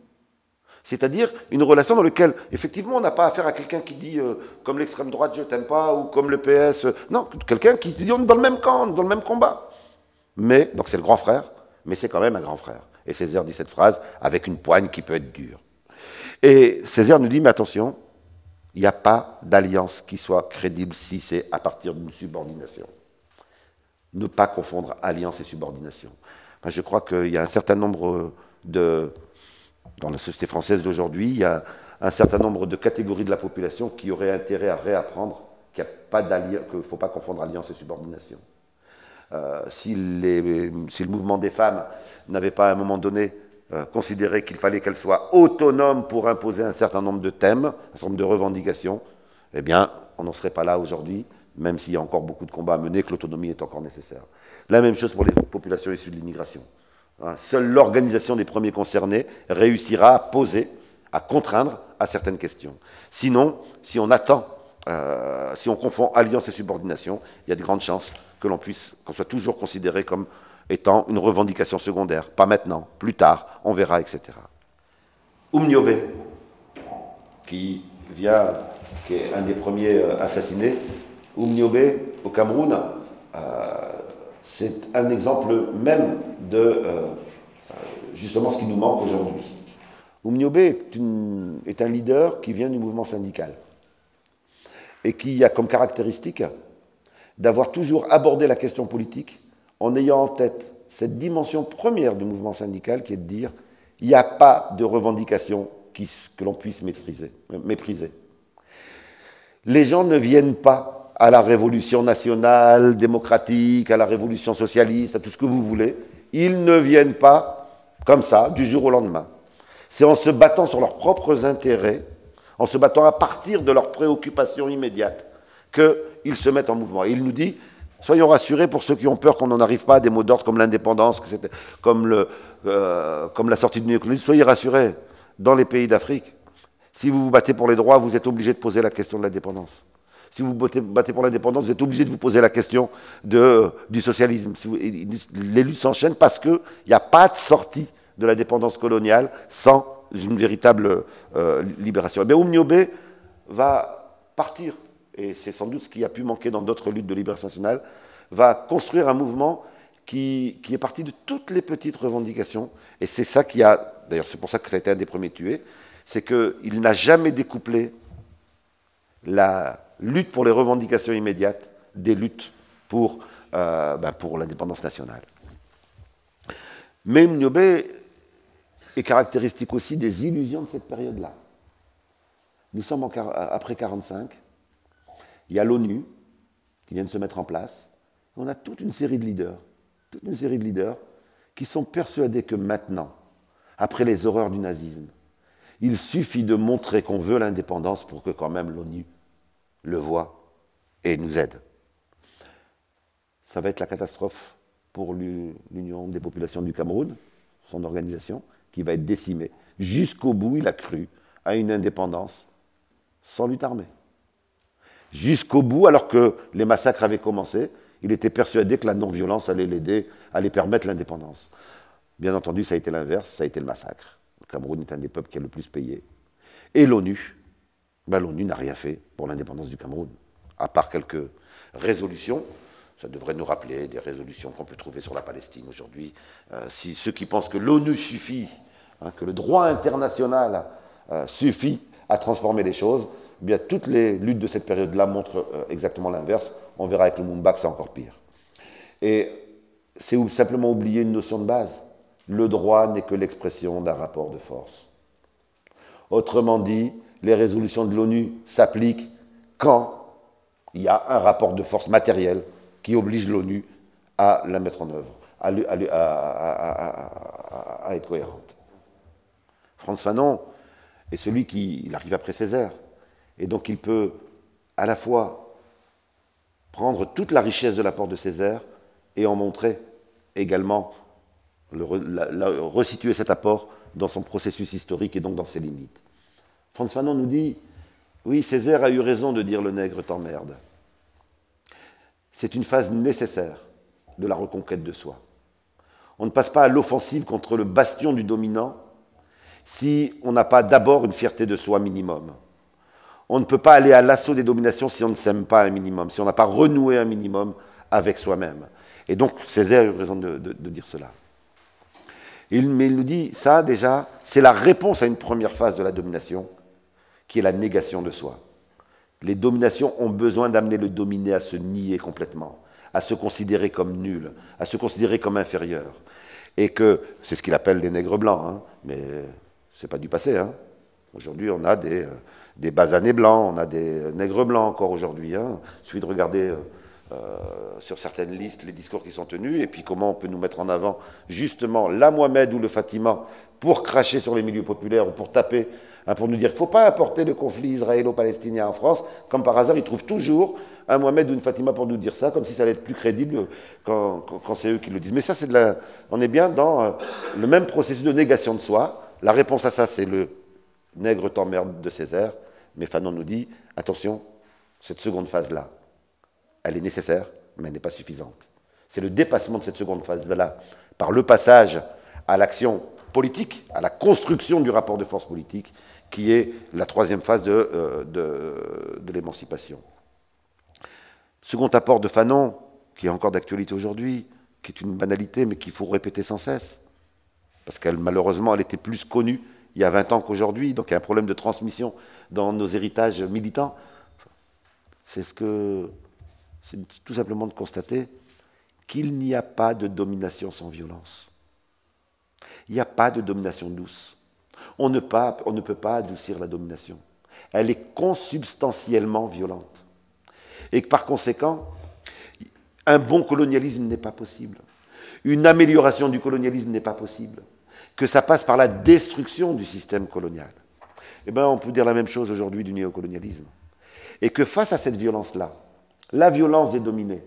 C'est-à-dire une relation dans laquelle, effectivement, on n'a pas affaire à quelqu'un qui dit, comme l'extrême droite, je t'aime pas, ou comme le PS. Non, quelqu'un qui dit, on est dans le même camp, dans le même combat. Mais, donc c'est le grand frère, mais c'est quand même un grand frère. Et Césaire dit cette phrase avec une poigne qui peut être dure. Et Césaire nous dit, mais attention, il n'y a pas d'alliance qui soit crédible si c'est à partir d'une subordination. Ne pas confondre alliance et subordination. Enfin, je crois qu'il y a un certain nombre dans la société française d'aujourd'hui, il y a un certain nombre de catégories de la population qui auraient intérêt à réapprendre qu'il ne faut pas confondre alliance et subordination. Si le mouvement des femmes n'avait pas à un moment donné considéré qu'il fallait qu'elles soient autonomes pour imposer un certain nombre de thèmes, un certain nombre de revendications, eh bien, on n'en serait pas là aujourd'hui, même s'il y a encore beaucoup de combats à mener, que l'autonomie est encore nécessaire. La même chose pour les populations issues de l'immigration. Seule l'organisation des premiers concernés réussira à poser, à contraindre à certaines questions. Sinon, si on attend, si on confond alliance et subordination, il y a de grandes chances qu'on soit toujours considéré comme étant une revendication secondaire. Pas maintenant, plus tard, on verra, etc. Oumniobé, qui est un des premiers assassinés. Oumniobé, au Cameroun, c'est un exemple même de justement ce qui nous manque aujourd'hui. Oumniobé est un leader qui vient du mouvement syndical et qui a comme caractéristique d'avoir toujours abordé la question politique en ayant en tête cette dimension première du mouvement syndical qui est de dire il n'y a pas de revendication que l'on puisse mépriser. Les gens ne viennent pas à la révolution nationale, démocratique, à la révolution socialiste, à tout ce que vous voulez. Ils ne viennent pas comme ça, du jour au lendemain. C'est en se battant sur leurs propres intérêts, en se battant à partir de leurs préoccupations immédiates, qu'ils se mettent en mouvement. Et il nous dit, soyons rassurés pour ceux qui ont peur qu'on n'en arrive pas à des mots d'ordre comme l'indépendance, comme la sortie du néocolonialisme, soyez rassurés, dans les pays d'Afrique, si vous vous battez pour les droits, vous êtes obligés de poser la question de l'indépendance. Si vous vous battez pour l'indépendance, vous êtes obligés de vous poser la question du socialisme. Les luttes s'enchaînent parce qu'il n'y a pas de sortie de la dépendance coloniale sans une véritable libération. Mais Oumniobé va partir, et c'est sans doute ce qui a pu manquer dans d'autres luttes de libération nationale, va construire un mouvement qui est parti de toutes les petites revendications. Et c'est ça qui a, d'ailleurs c'est pour ça que ça a été un des premiers tués, c'est qu'il n'a jamais découplé la lutte pour les revendications immédiates des luttes pour l'indépendance nationale. Mais Oumniobé est caractéristique aussi des illusions de cette période-là. Nous sommes après 1945, il y a l'ONU qui vient de se mettre en place, on a toute une série de leaders qui sont persuadés que maintenant, après les horreurs du nazisme, il suffit de montrer qu'on veut l'indépendance pour que quand même l'ONU le voit et nous aide. Ça va être la catastrophe pour l'Union des populations du Cameroun, son organisation, qui va être décimée. Jusqu'au bout, il a cru à une indépendance sans lutte armée. Jusqu'au bout, alors que les massacres avaient commencé, il était persuadé que la non-violence allait l'aider, allait permettre l'indépendance. Bien entendu, ça a été l'inverse, ça a été le massacre. Le Cameroun est un des peuples qui a le plus payé. Et l'ONU, l'ONU n'a rien fait pour l'indépendance du Cameroun, à part quelques résolutions. Ça devrait nous rappeler des résolutions qu'on peut trouver sur la Palestine aujourd'hui. Si ceux qui pensent que l'ONU suffit hein, que le droit international suffit à transformer les choses, eh bien, toutes les luttes de cette période-là montrent exactement l'inverse. On verra avec le Lumumba que c'est encore pire. Et c'est simplement oublier une notion de base. Le droit n'est que l'expression d'un rapport de force. Autrement dit, les résolutions de l'ONU s'appliquent quand il y a un rapport de force matériel qui oblige l'ONU à la mettre en œuvre, à être cohérente. Frantz Fanon est celui qui arrive après Césaire. Et donc il peut à la fois prendre toute la richesse de l'apport de Césaire et en montrer également, resituer cet apport dans son processus historique et donc dans ses limites. Frantz Fanon nous dit, oui, Césaire a eu raison de dire « le nègre t'emmerde ». C'est une phase nécessaire de la reconquête de soi. On ne passe pas à l'offensive contre le bastion du dominant si on n'a pas d'abord une fierté de soi minimum. On ne peut pas aller à l'assaut des dominations si on ne s'aime pas un minimum, si on n'a pas renoué un minimum avec soi-même. Et donc, Césaire a eu raison de dire cela. Mais il nous dit, ça déjà, c'est la réponse à une première phase de la domination, qui est la négation de soi. Les dominations ont besoin d'amener le dominé à se nier complètement, à se considérer comme nul, à se considérer comme inférieur. Et que, c'est ce qu'il appelle les nègres blancs, hein, mais ce n'est pas du passé. Hein. Aujourd'hui, on a des basanés blancs, on a des nègres blancs encore aujourd'hui. Hein. Il suffit de regarder sur certaines listes les discours qui sont tenus, et puis comment on peut nous mettre en avant justement la Mohamed ou le Fatima pour cracher sur les milieux populaires ou pour taper, hein, pour nous dire qu'il ne faut pas apporter le conflit israélo-palestinien en France. Comme par hasard, ils trouvent toujours un Mohamed ou une Fatima pour nous dire ça, comme si ça allait être plus crédible quand c'est eux qui le disent. Mais ça, on est bien dans le même processus de négation de soi. La réponse à ça, c'est le nègre t'emmerde de Césaire. Mais Fanon nous dit, attention, cette seconde phase-là, elle est nécessaire, mais elle n'est pas suffisante. C'est le dépassement de cette seconde phase-là, par le passage à l'action politique, à la construction du rapport de force politique, qui est la troisième phase de l'émancipation. Second apport de Fanon, qui est encore d'actualité aujourd'hui, qui est une banalité, mais qu'il faut répéter sans cesse, parce qu'elle, malheureusement, elle était plus connue il y a 20 ans qu'aujourd'hui, donc il y a un problème de transmission dans nos héritages militants. C'est tout simplement de constater qu'il n'y a pas de domination sans violence. Il n'y a pas de domination douce. On ne peut pas adoucir la domination. Elle est consubstantiellement violente. Et que par conséquent, un bon colonialisme n'est pas possible. Une amélioration du colonialisme n'est pas possible. Que ça passe par la destruction du système colonial. Eh bien, on peut dire la même chose aujourd'hui du néocolonialisme. Et que face à cette violence-là, la violence des dominés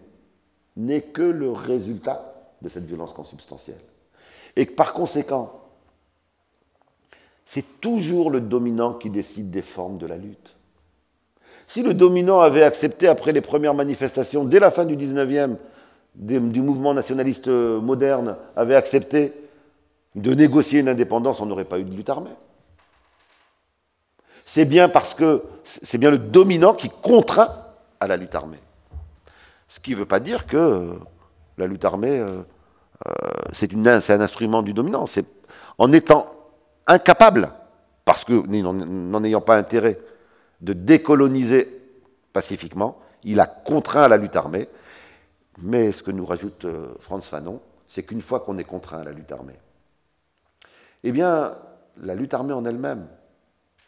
n'est que le résultat de cette violence consubstantielle. Et que par conséquent, c'est toujours le dominant qui décide des formes de la lutte. Si le dominant avait accepté, après les premières manifestations, dès la fin du 19e, du mouvement nationaliste moderne, avait accepté de négocier une indépendance, on n'aurait pas eu de lutte armée. C'est bien parce que c'est bien le dominant qui contraint à la lutte armée. Ce qui ne veut pas dire que la lutte armée, c'est un instrument du dominant. C'est en étant incapable, parce que n'en ayant pas intérêt de décoloniser pacifiquement, il a contraint à la lutte armée. Mais ce que nous rajoute Frantz Fanon, c'est qu'une fois qu'on est contraint à la lutte armée, eh bien, la lutte armée en elle-même,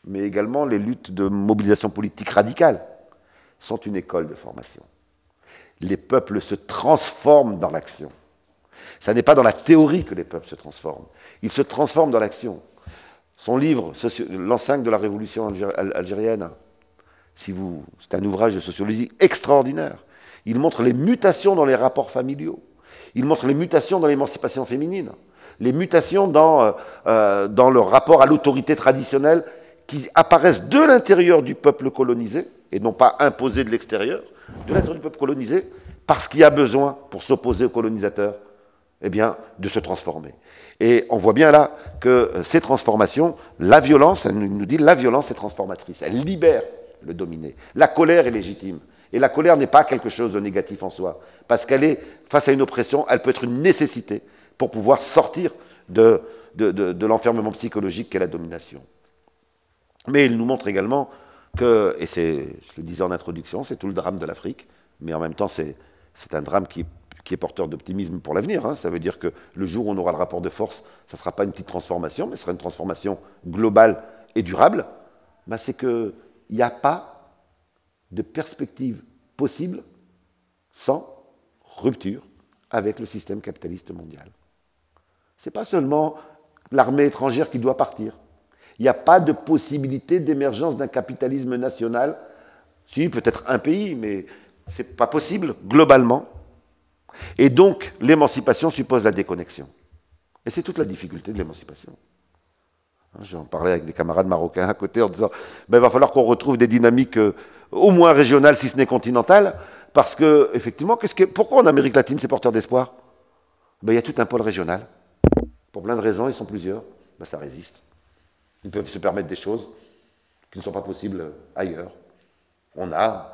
mais également les luttes de mobilisation politique radicale, sont une école de formation. Les peuples se transforment dans l'action. Ce n'est pas dans la théorie que les peuples se transforment. Ils se transforment dans l'action. Son livre, L'enceinte de la révolution algérienne, c'est un ouvrage de sociologie extraordinaire. Il montre les mutations dans les rapports familiaux. Il montre les mutations dans l'émancipation féminine. Les mutations dans le rapport à l'autorité traditionnelle qui apparaissent de l'intérieur du peuple colonisé, et non pas imposées de l'extérieur, de l'intérieur du peuple colonisé, parce qu'il y a besoin, pour s'opposer aux colonisateurs, eh bien, de se transformer. Et on voit bien là que ces transformations, la violence, elle nous dit, la violence est transformatrice. Elle libère le dominé. La colère est légitime. Et la colère n'est pas quelque chose de négatif en soi, parce qu'elle est, face à une oppression, elle peut être une nécessité pour pouvoir sortir de de l'enfermement psychologique qu'est la domination. Mais il nous montre également que, et je le disais en introduction, c'est tout le drame de l'Afrique, mais en même temps c'est un drame qui est porteur d'optimisme pour l'avenir. Hein. Ça veut dire que le jour où on aura le rapport de force, ça ne sera pas une petite transformation, mais ce sera une transformation globale et durable. Ben, c'est qu'il n'y a pas de perspective possible sans rupture avec le système capitaliste mondial. Ce n'est pas seulement l'armée étrangère qui doit partir. Il n'y a pas de possibilité d'émergence d'un capitalisme national. Si, peut-être un pays, mais ce n'est pas possible globalement. Et donc, l'émancipation suppose la déconnexion. Et c'est toute la difficulté de l'émancipation. J'en parlais avec des camarades marocains à côté en disant ben, il va falloir qu'on retrouve des dynamiques au moins régionales, si ce n'est continentales, parce que, effectivement, pourquoi en Amérique latine c'est porteur d'espoir? Ben, il y a tout un pôle régional. Pour plein de raisons, ils sont plusieurs. Ben, ça résiste. Ils peuvent se permettre des choses qui ne sont pas possibles ailleurs. On a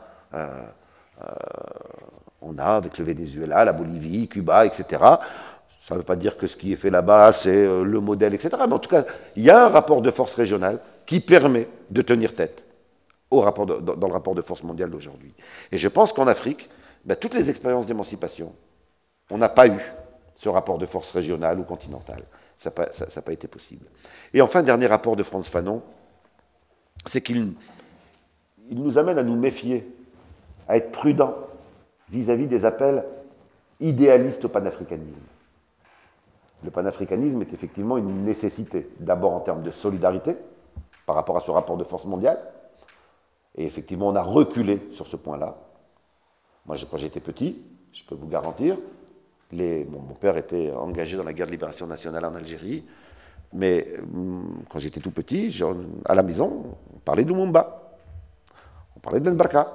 avec le Venezuela, la Bolivie, Cuba, etc. Ça ne veut pas dire que ce qui est fait là-bas, c'est le modèle, etc. Mais en tout cas, il y a un rapport de force régionale qui permet de tenir tête dans le rapport de force mondial d'aujourd'hui. Et je pense qu'en Afrique, ben, toutes les expériences d'émancipation, on n'a pas eu ce rapport de force régional ou continental. Ça n'a pas été possible. Et enfin, dernier rapport de Frantz Fanon, c'est qu'il nous amène à nous méfier, à être prudents vis-à-vis des appels idéalistes au panafricanisme. Le panafricanisme est effectivement une nécessité, d'abord en termes de solidarité, par rapport à ce rapport de force mondiale, et effectivement on a reculé sur ce point-là. Moi, quand j'étais petit, je peux vous garantir, mon père était engagé dans la guerre de libération nationale en Algérie, mais quand j'étais tout petit, à la maison, on parlait de Lumumba, on parlait de Ben Barka.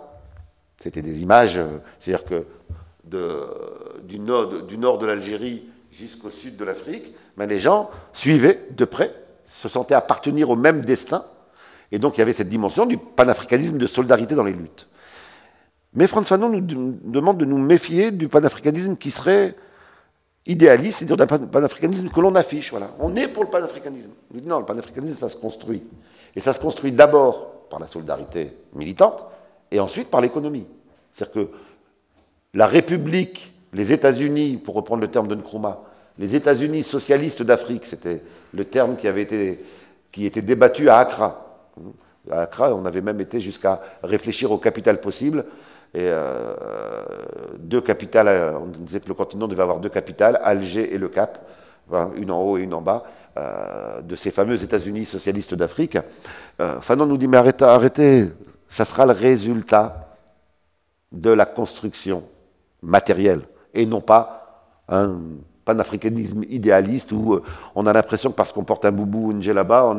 C'était des images, c'est-à-dire que du nord de l'Algérie jusqu'au sud de l'Afrique, ben les gens suivaient de près, se sentaient appartenir au même destin, et donc il y avait cette dimension du panafricanisme de solidarité dans les luttes. Mais Frantz Fanon nous demande de nous méfier du panafricanisme qui serait idéaliste, c'est-à-dire d'un panafricanisme que l'on affiche. Voilà. On est pour le panafricanisme. On dit non, le panafricanisme, ça se construit. Et ça se construit d'abord par la solidarité militante, et ensuite par l'économie. C'est-à-dire que la République, les États-Unis, pour reprendre le terme de Nkrumah, les États-Unis socialistes d'Afrique, c'était le terme qui était débattu à Accra. À Accra, on avait même été jusqu'à réfléchir au capital possible. Et deux capitales, on disait que le continent devait avoir deux capitales, Alger et le Cap, une en haut et une en bas, de ces fameux États-Unis socialistes d'Afrique. Fanon nous dit, mais arrêtez, ça sera le résultat de la construction matérielle, et non pas un panafricanisme idéaliste où on a l'impression que parce qu'on porte un boubou ou une djellaba,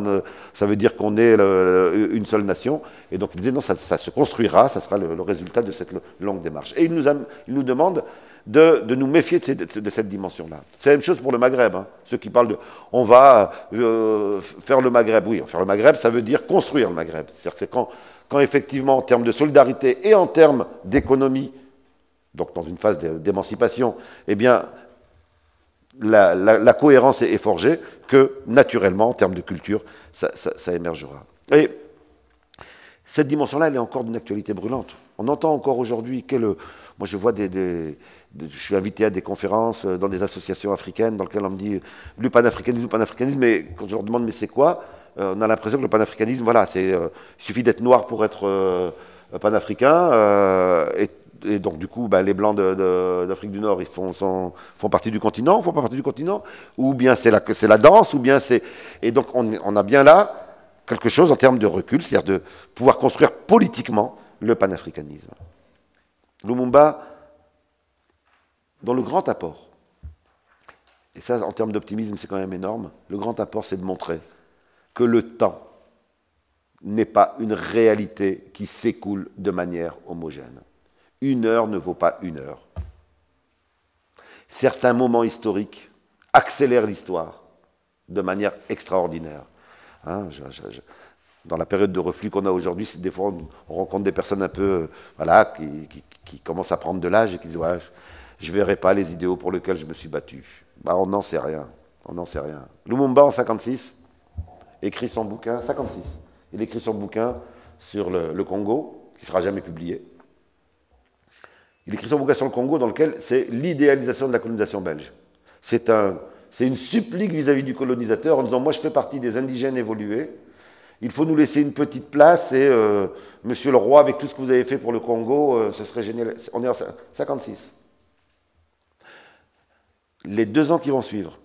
ça veut dire qu'on est une seule nation. Et donc il disait non, ça se construira, ça sera le résultat de cette longue démarche. Et il nous demande de nous méfier de cette dimension-là. C'est la même chose pour le Maghreb. Hein. Ceux qui parlent de on va faire le Maghreb. Oui, faire le Maghreb, ça veut dire construire le Maghreb. C'est-à-dire que c'est quand effectivement, en termes de solidarité et en termes d'économie, donc dans une phase d'émancipation, eh bien, la cohérence est forgée, que naturellement, en termes de culture, ça émergera. Et cette dimension-là, elle est encore d'une actualité brûlante. On entend encore aujourd'hui moi je vois je suis invité à des conférences dans des associations africaines dans lesquelles on me dit le panafricanisme, mais quand je leur demande mais c'est quoi, on a l'impression que le panafricanisme, voilà, il suffit d'être noir pour être panafricain, et donc du coup, ben, les Blancs d'Afrique du Nord, ils font partie du continent, font pas partie du continent, ou bien c'est la danse, ou bien c'est... Et donc on a bien là quelque chose en termes de recul, c'est-à-dire de pouvoir construire politiquement le panafricanisme. Lumumba, dans le grand apport, et ça en termes d'optimisme c'est quand même énorme, le grand apport c'est de montrer que le temps n'est pas une réalité qui s'écoule de manière homogène. Une heure ne vaut pas une heure. Certains moments historiques accélèrent l'histoire de manière extraordinaire. Hein, dans la période de reflux qu'on a aujourd'hui, des fois on rencontre des personnes un peu voilà, qui commencent à prendre de l'âge et qui disent ouais, je ne verrai pas les idéaux pour lesquels je me suis battu. Bah, on n'en sait rien. On n'en sait rien. Lumumba, en 56, écrit son bouquin, 56, il écrit son bouquin sur le Congo, qui ne sera jamais publié. Il écrit son bouquin sur le Congo dans lequel c'est l'idéalisation de la colonisation belge. C'est une supplique vis-à-vis du colonisateur en disant « Moi, je fais partie des indigènes évolués, il faut nous laisser une petite place et monsieur le roi, avec tout ce que vous avez fait pour le Congo, ce serait génial. » On est en 56. Les 2 ans qui vont suivre,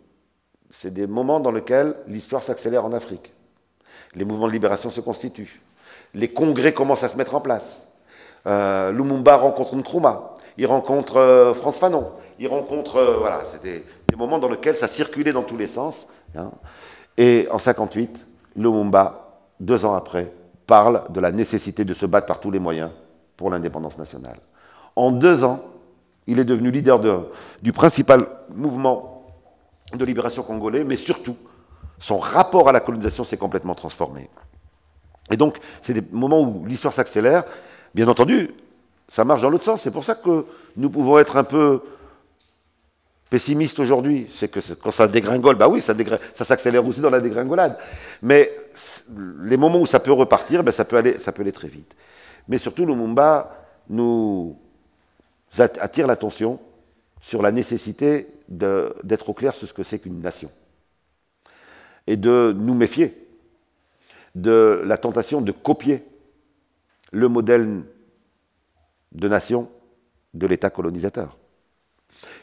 c'est des moments dans lesquels l'histoire s'accélère en Afrique. Les mouvements de libération se constituent. Les congrès commencent à se mettre en place. Lumumba rencontre Nkrumah. Il rencontre Frantz Fanon. Il rencontre... voilà, c'est des moments dans lesquels ça circulait dans tous les sens. Hein. Et en 58, Lumumba, 2 ans après, parle de la nécessité de se battre par tous les moyens pour l'indépendance nationale. En 2 ans, il est devenu leader du principal mouvement de libération congolais, mais surtout, son rapport à la colonisation s'est complètement transformé. Et donc, c'est des moments où l'histoire s'accélère. Bien entendu, ça marche dans l'autre sens. C'est pour ça que nous pouvons être un peu pessimistes aujourd'hui. C'est que quand ça dégringole, bah oui, ça s'accélère aussi dans la dégringolade. Mais les moments où ça peut repartir, ben ça peut aller très vite. Mais surtout, Lumumba nous attire l'attention sur la nécessité d'être au clair sur ce que c'est qu'une nation. Et de nous méfier de la tentation de copier le modèle de nation de l'État colonisateur.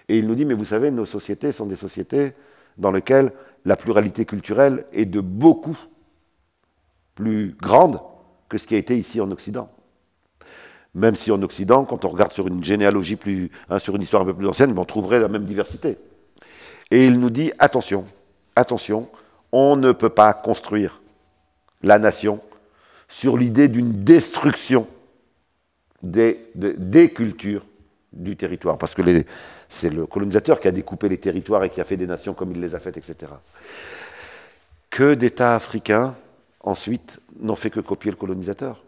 Et il nous dit, mais vous savez, nos sociétés sont des sociétés dans lesquelles la pluralité culturelle est de beaucoup plus grande que ce qui a été ici en Occident. Même si en Occident, quand on regarde sur une généalogie sur une histoire un peu plus ancienne, on trouverait la même diversité. Et il nous dit, attention, attention, on ne peut pas construire la nation sur l'idée d'une destruction des cultures du territoire. Parce que c'est le colonisateur qui a découpé les territoires et qui a fait des nations comme il les a faites, etc. Que d'États africains, ensuite, n'ont fait que copier le colonisateur.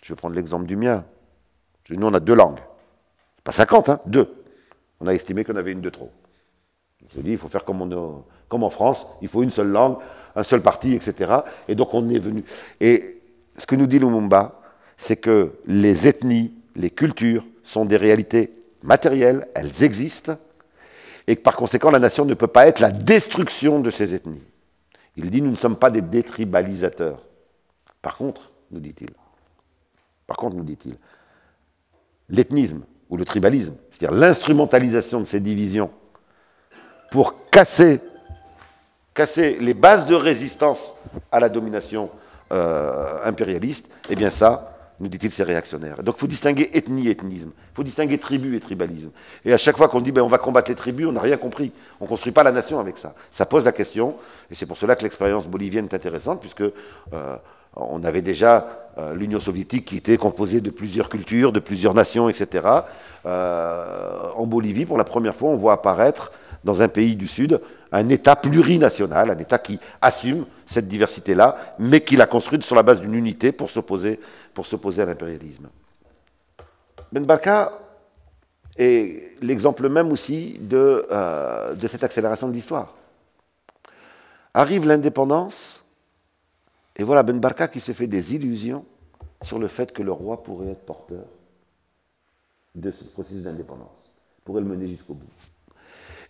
Je vais prendre l'exemple du mien. Nous, on a 2 langues. Pas 50, hein, 2. On a estimé qu'on avait une de trop. On s'est dit, il faut faire comme en France, il faut une seule langue, un seul parti, etc. Et donc, on est venu. Et ce que nous dit Lumumba, c'est que les ethnies, les cultures sont des réalités matérielles, elles existent, et que par conséquent, la nation ne peut pas être la destruction de ces ethnies. Il dit, nous ne sommes pas des détribalisateurs. Par contre, nous dit-il, l'ethnisme ou le tribalisme, c'est-à-dire l'instrumentalisation de ces divisions pour casser les bases de résistance à la domination impérialiste, eh bien ça, nous dit-il, c'est réactionnaire. Donc il faut distinguer ethnie et ethnisme, il faut distinguer tribu et tribalisme. Et à chaque fois qu'on dit on va combattre les tribus, on n'a rien compris. On ne construit pas la nation avec ça. Ça pose la question, et c'est pour cela que l'expérience bolivienne est intéressante, puisque on avait déjà l'Union soviétique qui était composée de plusieurs cultures, de plusieurs nations, etc. En Bolivie, pour la première fois, on voit apparaître dans un pays du Sud un État plurinational, un État qui assume cette diversité-là, mais qui l'a construite sur la base d'une unité pour s'opposer à l'impérialisme. Ben Barka est l'exemple même aussi de cette accélération de l'histoire. Arrive l'indépendance, et voilà Ben Barka qui se fait des illusions sur le fait que le roi pourrait être porteur de ce processus d'indépendance, pourrait le mener jusqu'au bout.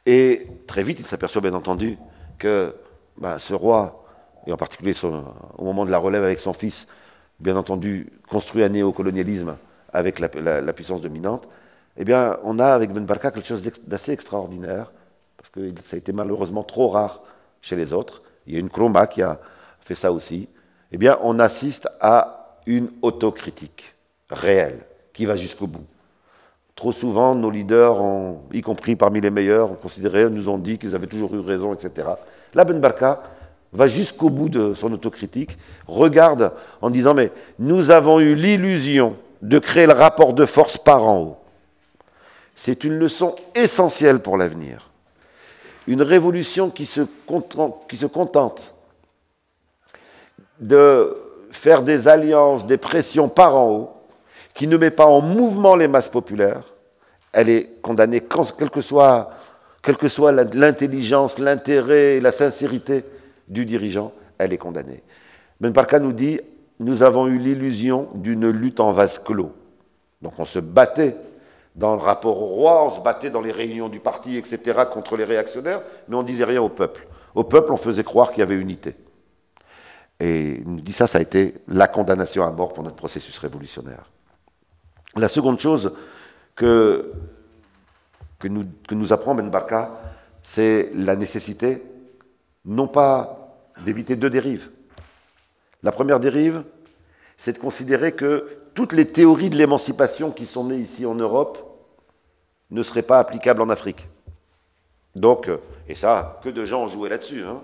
Et très vite, il s'aperçoit bien entendu que ce roi, et en particulier au moment de la relève avec son fils, bien entendu, construit un néocolonialisme avec la puissance dominante, eh bien, on a avec Ben Barka quelque chose d'assez extraordinaire, parce que ça a été malheureusement trop rare chez les autres. Il y a une Nkrumah qui a fait ça aussi. Eh bien, on assiste à une autocritique réelle, qui va jusqu'au bout. Trop souvent, nos leaders, y compris parmi les meilleurs, nous ont dit qu'ils avaient toujours eu raison, etc. Là, Ben Barka va jusqu'au bout de son autocritique, regarde en disant, mais nous avons eu l'illusion de créer le rapport de force par en haut. C'est une leçon essentielle pour l'avenir. Une révolution qui se contente de faire des alliances, des pressions par en haut, qui ne met pas en mouvement les masses populaires, elle est condamnée, quelle que soit quelle que soit l'intelligence, l'intérêt, la sincérité du dirigeant, elle est condamnée. Ben Barka nous dit, nous avons eu l'illusion d'une lutte en vase clos. Donc on se battait dans le rapport au roi, on se battait dans les réunions du parti, etc., contre les réactionnaires, mais on ne disait rien au peuple. Au peuple, on faisait croire qu'il y avait unité. Et il nous dit ça a été la condamnation à mort pour notre processus révolutionnaire. La seconde chose que nous apprend Ben Barka, c'est la nécessité, non pas d'éviter deux dérives. La première dérive, c'est de considérer que toutes les théories de l'émancipation qui sont nées ici en Europe ne seraient pas applicables en Afrique. Donc, et ça, que de gens ont joué là-dessus. Hein.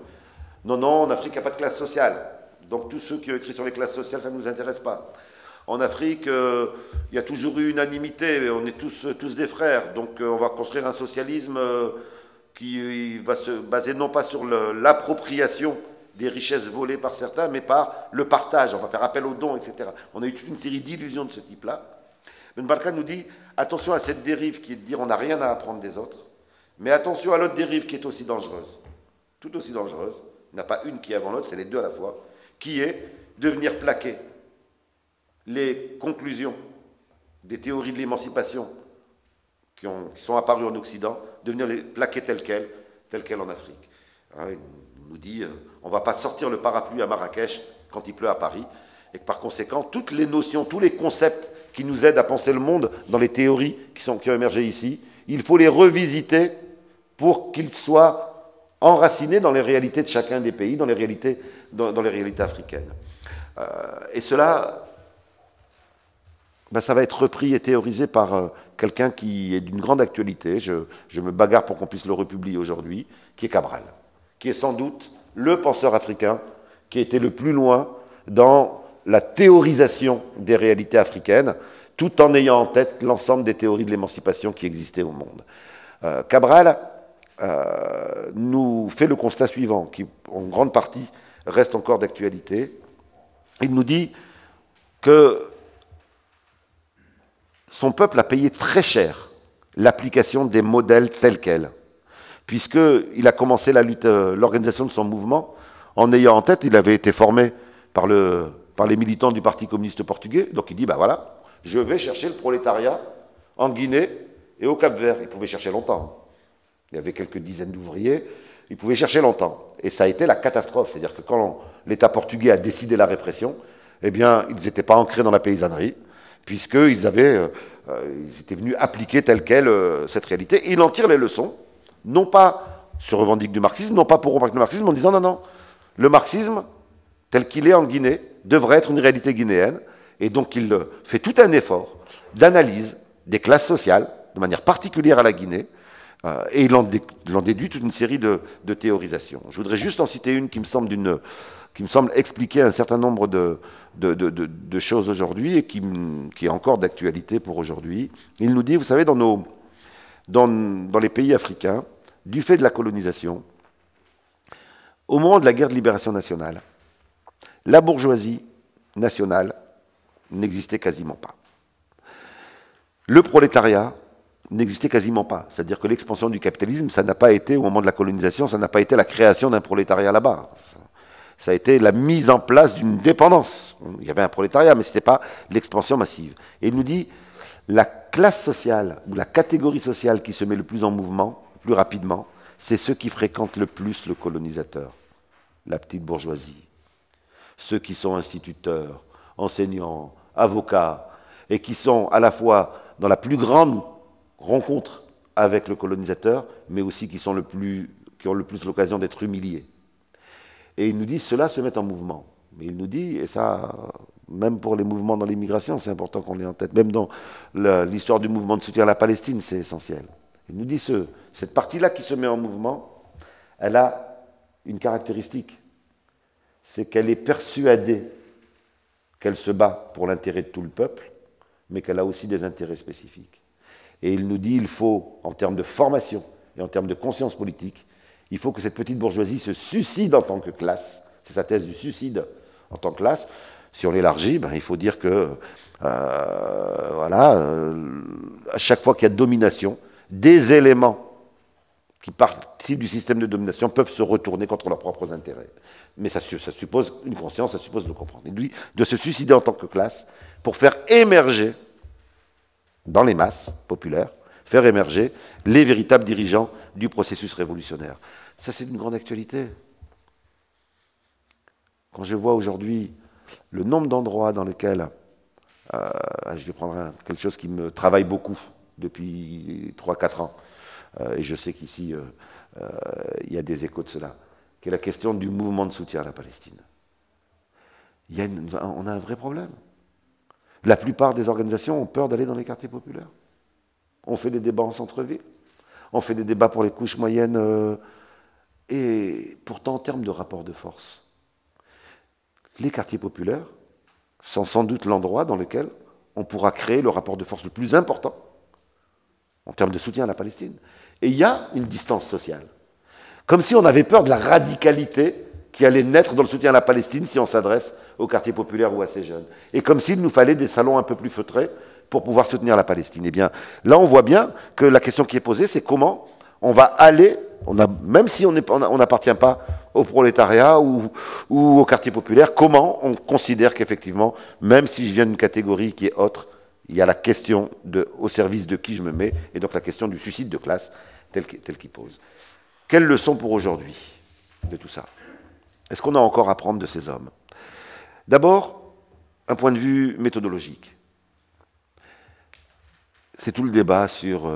Non, en Afrique, il n'y a pas de classe sociale. Donc tous ceux qui ont écrit sur les classes sociales, ça ne nous intéresse pas. En Afrique, il y a toujours eu unanimité, on est tous des frères, donc on va construire un socialisme qui va se baser non pas sur l'appropriation des richesses volées par certains, mais par le partage, on va faire appel aux dons, etc. On a eu toute une série d'illusions de ce type-là. Ben Barka nous dit, attention à cette dérive qui est de dire on n'a rien à apprendre des autres, mais attention à l'autre dérive qui est aussi dangereuse, tout aussi dangereuse, il n'y en a pas une qui est avant l'autre, c'est les deux à la fois, qui est de venir plaquer les conclusions des théories de l'émancipation qui sont apparues en Occident, de venir les plaquer telles quelles en Afrique. Alors, il nous dit, on ne va pas sortir le parapluie à Marrakech quand il pleut à Paris, et que par conséquent, toutes les notions, tous les concepts qui nous aident à penser le monde dans les théories qui ont émergé ici, il faut les revisiter pour qu'ils soient enracinés dans les réalités de chacun des pays, dans les réalités africaines. Et cela, ben, ça va être repris et théorisé par quelqu'un qui est d'une grande actualité, je me bagarre pour qu'on puisse le republier aujourd'hui, qui est Cabral, qui est sans doute le penseur africain qui a été le plus loin dans la théorisation des réalités africaines, tout en ayant en tête l'ensemble des théories de l'émancipation qui existaient au monde. Cabral nous fait le constat suivant, qui en grande partie reste encore d'actualité. Il nous dit que son peuple a payé très cher l'application des modèles tels quels, puisqu'il a commencé la lutte, l'organisation de son mouvement en ayant en tête, il avait été formé par les militants du Parti communiste portugais, donc il dit, ben voilà, je vais chercher le prolétariat en Guinée et au Cap-Vert. Il pouvait chercher longtemps. Il y avait quelques dizaines d'ouvriers, il pouvait chercher longtemps. Et ça a été la catastrophe, c'est-à-dire que quand l'État portugais a décidé la répression, eh bien, ils n'étaient pas ancrés dans la paysannerie, puisqu'ils ils étaient venus appliquer telle quelle cette réalité. Et il en tire les leçons, non pas se revendique du marxisme, non pas pour remarquer le marxisme, en disant non, le marxisme, tel qu'il est en Guinée, devrait être une réalité guinéenne. Et donc il fait tout un effort d'analyse des classes sociales, de manière particulière à la Guinée, et il en déduit toute une série de théorisations. Je voudrais juste en citer une qui me semble expliquer un certain nombre de choses aujourd'hui et qui est encore d'actualité pour aujourd'hui. Il nous dit, vous savez, dans les pays africains, du fait de la colonisation, au moment de la guerre de libération nationale, la bourgeoisie nationale n'existait quasiment pas. Le prolétariat n'existait quasiment pas. C'est-à-dire que l'expansion du capitalisme, ça n'a pas été, au moment de la colonisation, ça n'a pas été la création d'un prolétariat là-bas. Ça a été la mise en place d'une dépendance. Il y avait un prolétariat, mais ce n'était pas l'expansion massive. Et il nous dit, la classe sociale, ou la catégorie sociale qui se met le plus en mouvement, le plus rapidement, c'est ceux qui fréquentent le plus le colonisateur, la petite bourgeoisie. Ceux qui sont instituteurs, enseignants, avocats, et qui sont à la fois dans la plus grande rencontre avec le colonisateur, mais aussi qui ont le plus l'occasion d'être humiliés. Et il nous dit, cela se met en mouvement. Mais il nous dit, et ça, même pour les mouvements dans l'immigration, c'est important qu'on l'ait en tête, même dans l'histoire du mouvement de soutien à la Palestine, c'est essentiel. Il nous dit, cette partie-là qui se met en mouvement, elle a une caractéristique, c'est qu'elle est persuadée qu'elle se bat pour l'intérêt de tout le peuple, mais qu'elle a aussi des intérêts spécifiques. Et il nous dit, il faut, en termes de formation et en termes de conscience politique, il faut que cette petite bourgeoisie se suicide en tant que classe. C'est sa thèse du suicide en tant que classe. Si on l'élargit, il faut dire que, à chaque fois qu'il y a domination, des éléments qui participent du système de domination peuvent se retourner contre leurs propres intérêts. Mais ça suppose une conscience, ça suppose de le comprendre. Et lui, de se suicider en tant que classe pour faire émerger, dans les masses populaires, faire émerger les véritables dirigeants du processus révolutionnaire. Ça, c'est d'une grande actualité. Quand je vois aujourd'hui le nombre d'endroits dans lesquels, je vais prendre quelque chose qui me travaille beaucoup depuis 3-4 ans, et je sais qu'ici, il y a des échos de cela, qui est la question du mouvement de soutien à la Palestine. On a un vrai problème. La plupart des organisations ont peur d'aller dans les quartiers populaires. On fait des débats en centre-ville, on fait des débats pour les couches moyennes, et pourtant en termes de rapport de force, les quartiers populaires sont sans doute l'endroit dans lequel on pourra créer le rapport de force le plus important en termes de soutien à la Palestine. Et il y a une distance sociale. Comme si on avait peur de la radicalité qui allait naître dans le soutien à la Palestine si on s'adresse aux quartiers populaires ou à ces jeunes. Et comme s'il nous fallait des salons un peu plus feutrés pour pouvoir soutenir la Palestine. Eh bien, là, on voit bien que la question qui est posée, c'est comment on va aller, même si on n'appartient pas au prolétariat ou au quartier populaire, comment on considère qu'effectivement, même si je viens d'une catégorie qui est autre, il y a la question au service de qui je me mets, et donc la question du suicide de classe telle qu'il pose. Quelle leçon pour aujourd'hui de tout ça? Est-ce qu'on a encore à apprendre de ces hommes? D'abord, un point de vue méthodologique. C'est tout le débat sur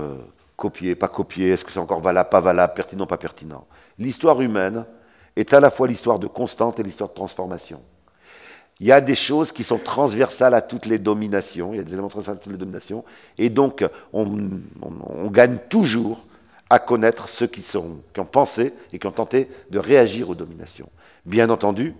copier, pas copier, est-ce que c'est encore valable, pas valable, pertinent, pas pertinent. L'histoire humaine est à la fois l'histoire de constante et l'histoire de transformation. Il y a des choses qui sont transversales à toutes les dominations, il y a des éléments transversaux à toutes les dominations, et donc on gagne toujours à connaître ceux qui ont pensé et qui ont tenté de réagir aux dominations. Bien entendu,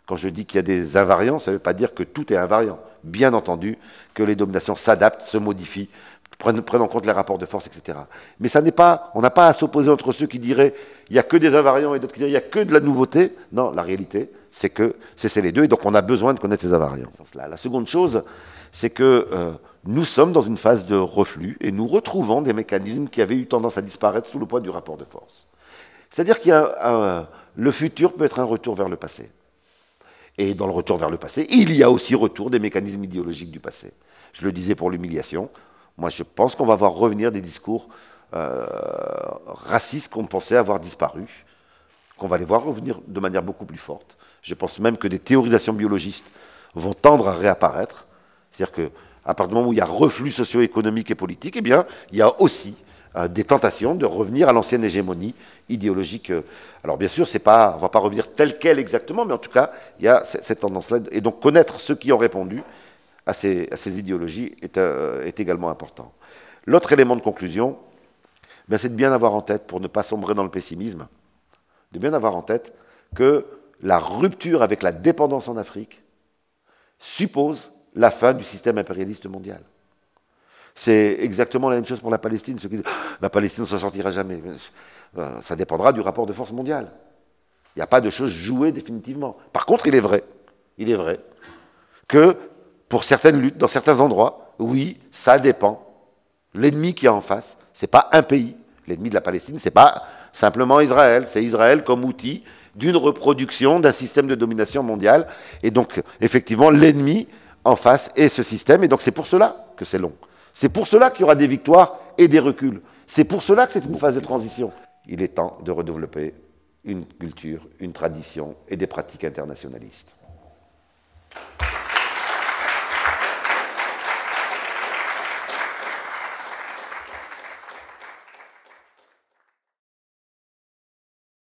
quand je dis qu'il y a des invariants, ça ne veut pas dire que tout est invariant. Bien entendu que les dominations s'adaptent, se modifient, prennent en compte les rapports de force, etc. Mais ça n'est pas, on n'a pas à s'opposer entre ceux qui diraient il n'y a que des invariants et d'autres qui diraient il n'y a que de la nouveauté. Non, la réalité, c'est que c'est les deux, et donc on a besoin de connaître ces invariants. La seconde chose, c'est que nous sommes dans une phase de reflux, et nous retrouvons des mécanismes qui avaient eu tendance à disparaître sous le poids du rapport de force. C'est-à-dire qu'il y a le futur peut être un retour vers le passé. Et dans le retour vers le passé, il y a aussi retour des mécanismes idéologiques du passé. Je le disais pour l'humiliation. Moi, je pense qu'on va voir revenir des discours racistes qu'on pensait avoir disparu, qu'on va les voir revenir de manière beaucoup plus forte. Je pense même que des théorisations biologistes vont tendre à réapparaître. C'est-à-dire qu'à partir du moment où il y a reflux socio-économique et politique, eh bien, il y a aussi des tentations de revenir à l'ancienne hégémonie idéologique. Alors bien sûr, on ne va pas revenir tel quel exactement, mais en tout cas, il y a cette tendance-là. Et donc connaître ceux qui ont répondu à ces idéologies est également important. L'autre élément de conclusion, c'est de bien avoir en tête, pour ne pas sombrer dans le pessimisme, de bien avoir en tête que la rupture avec la dépendance en Afrique suppose la fin du système impérialiste mondial. C'est exactement la même chose pour la Palestine. Ceux qui disent « la Palestine ne s'en sortira jamais », ça dépendra du rapport de force mondial. Il n'y a pas de choses jouées définitivement. Par contre, il est vrai que pour certaines luttes, dans certains endroits, oui, ça dépend. L'ennemi qui est en face, ce n'est pas un pays. L'ennemi de la Palestine, ce n'est pas simplement Israël. C'est Israël comme outil d'une reproduction d'un système de domination mondiale. Et donc, effectivement, l'ennemi en face est ce système. Et donc, c'est pour cela que c'est long. C'est pour cela qu'il y aura des victoires et des reculs. C'est pour cela que c'est une phase de transition. Il est temps de redévelopper une culture, une tradition et des pratiques internationalistes.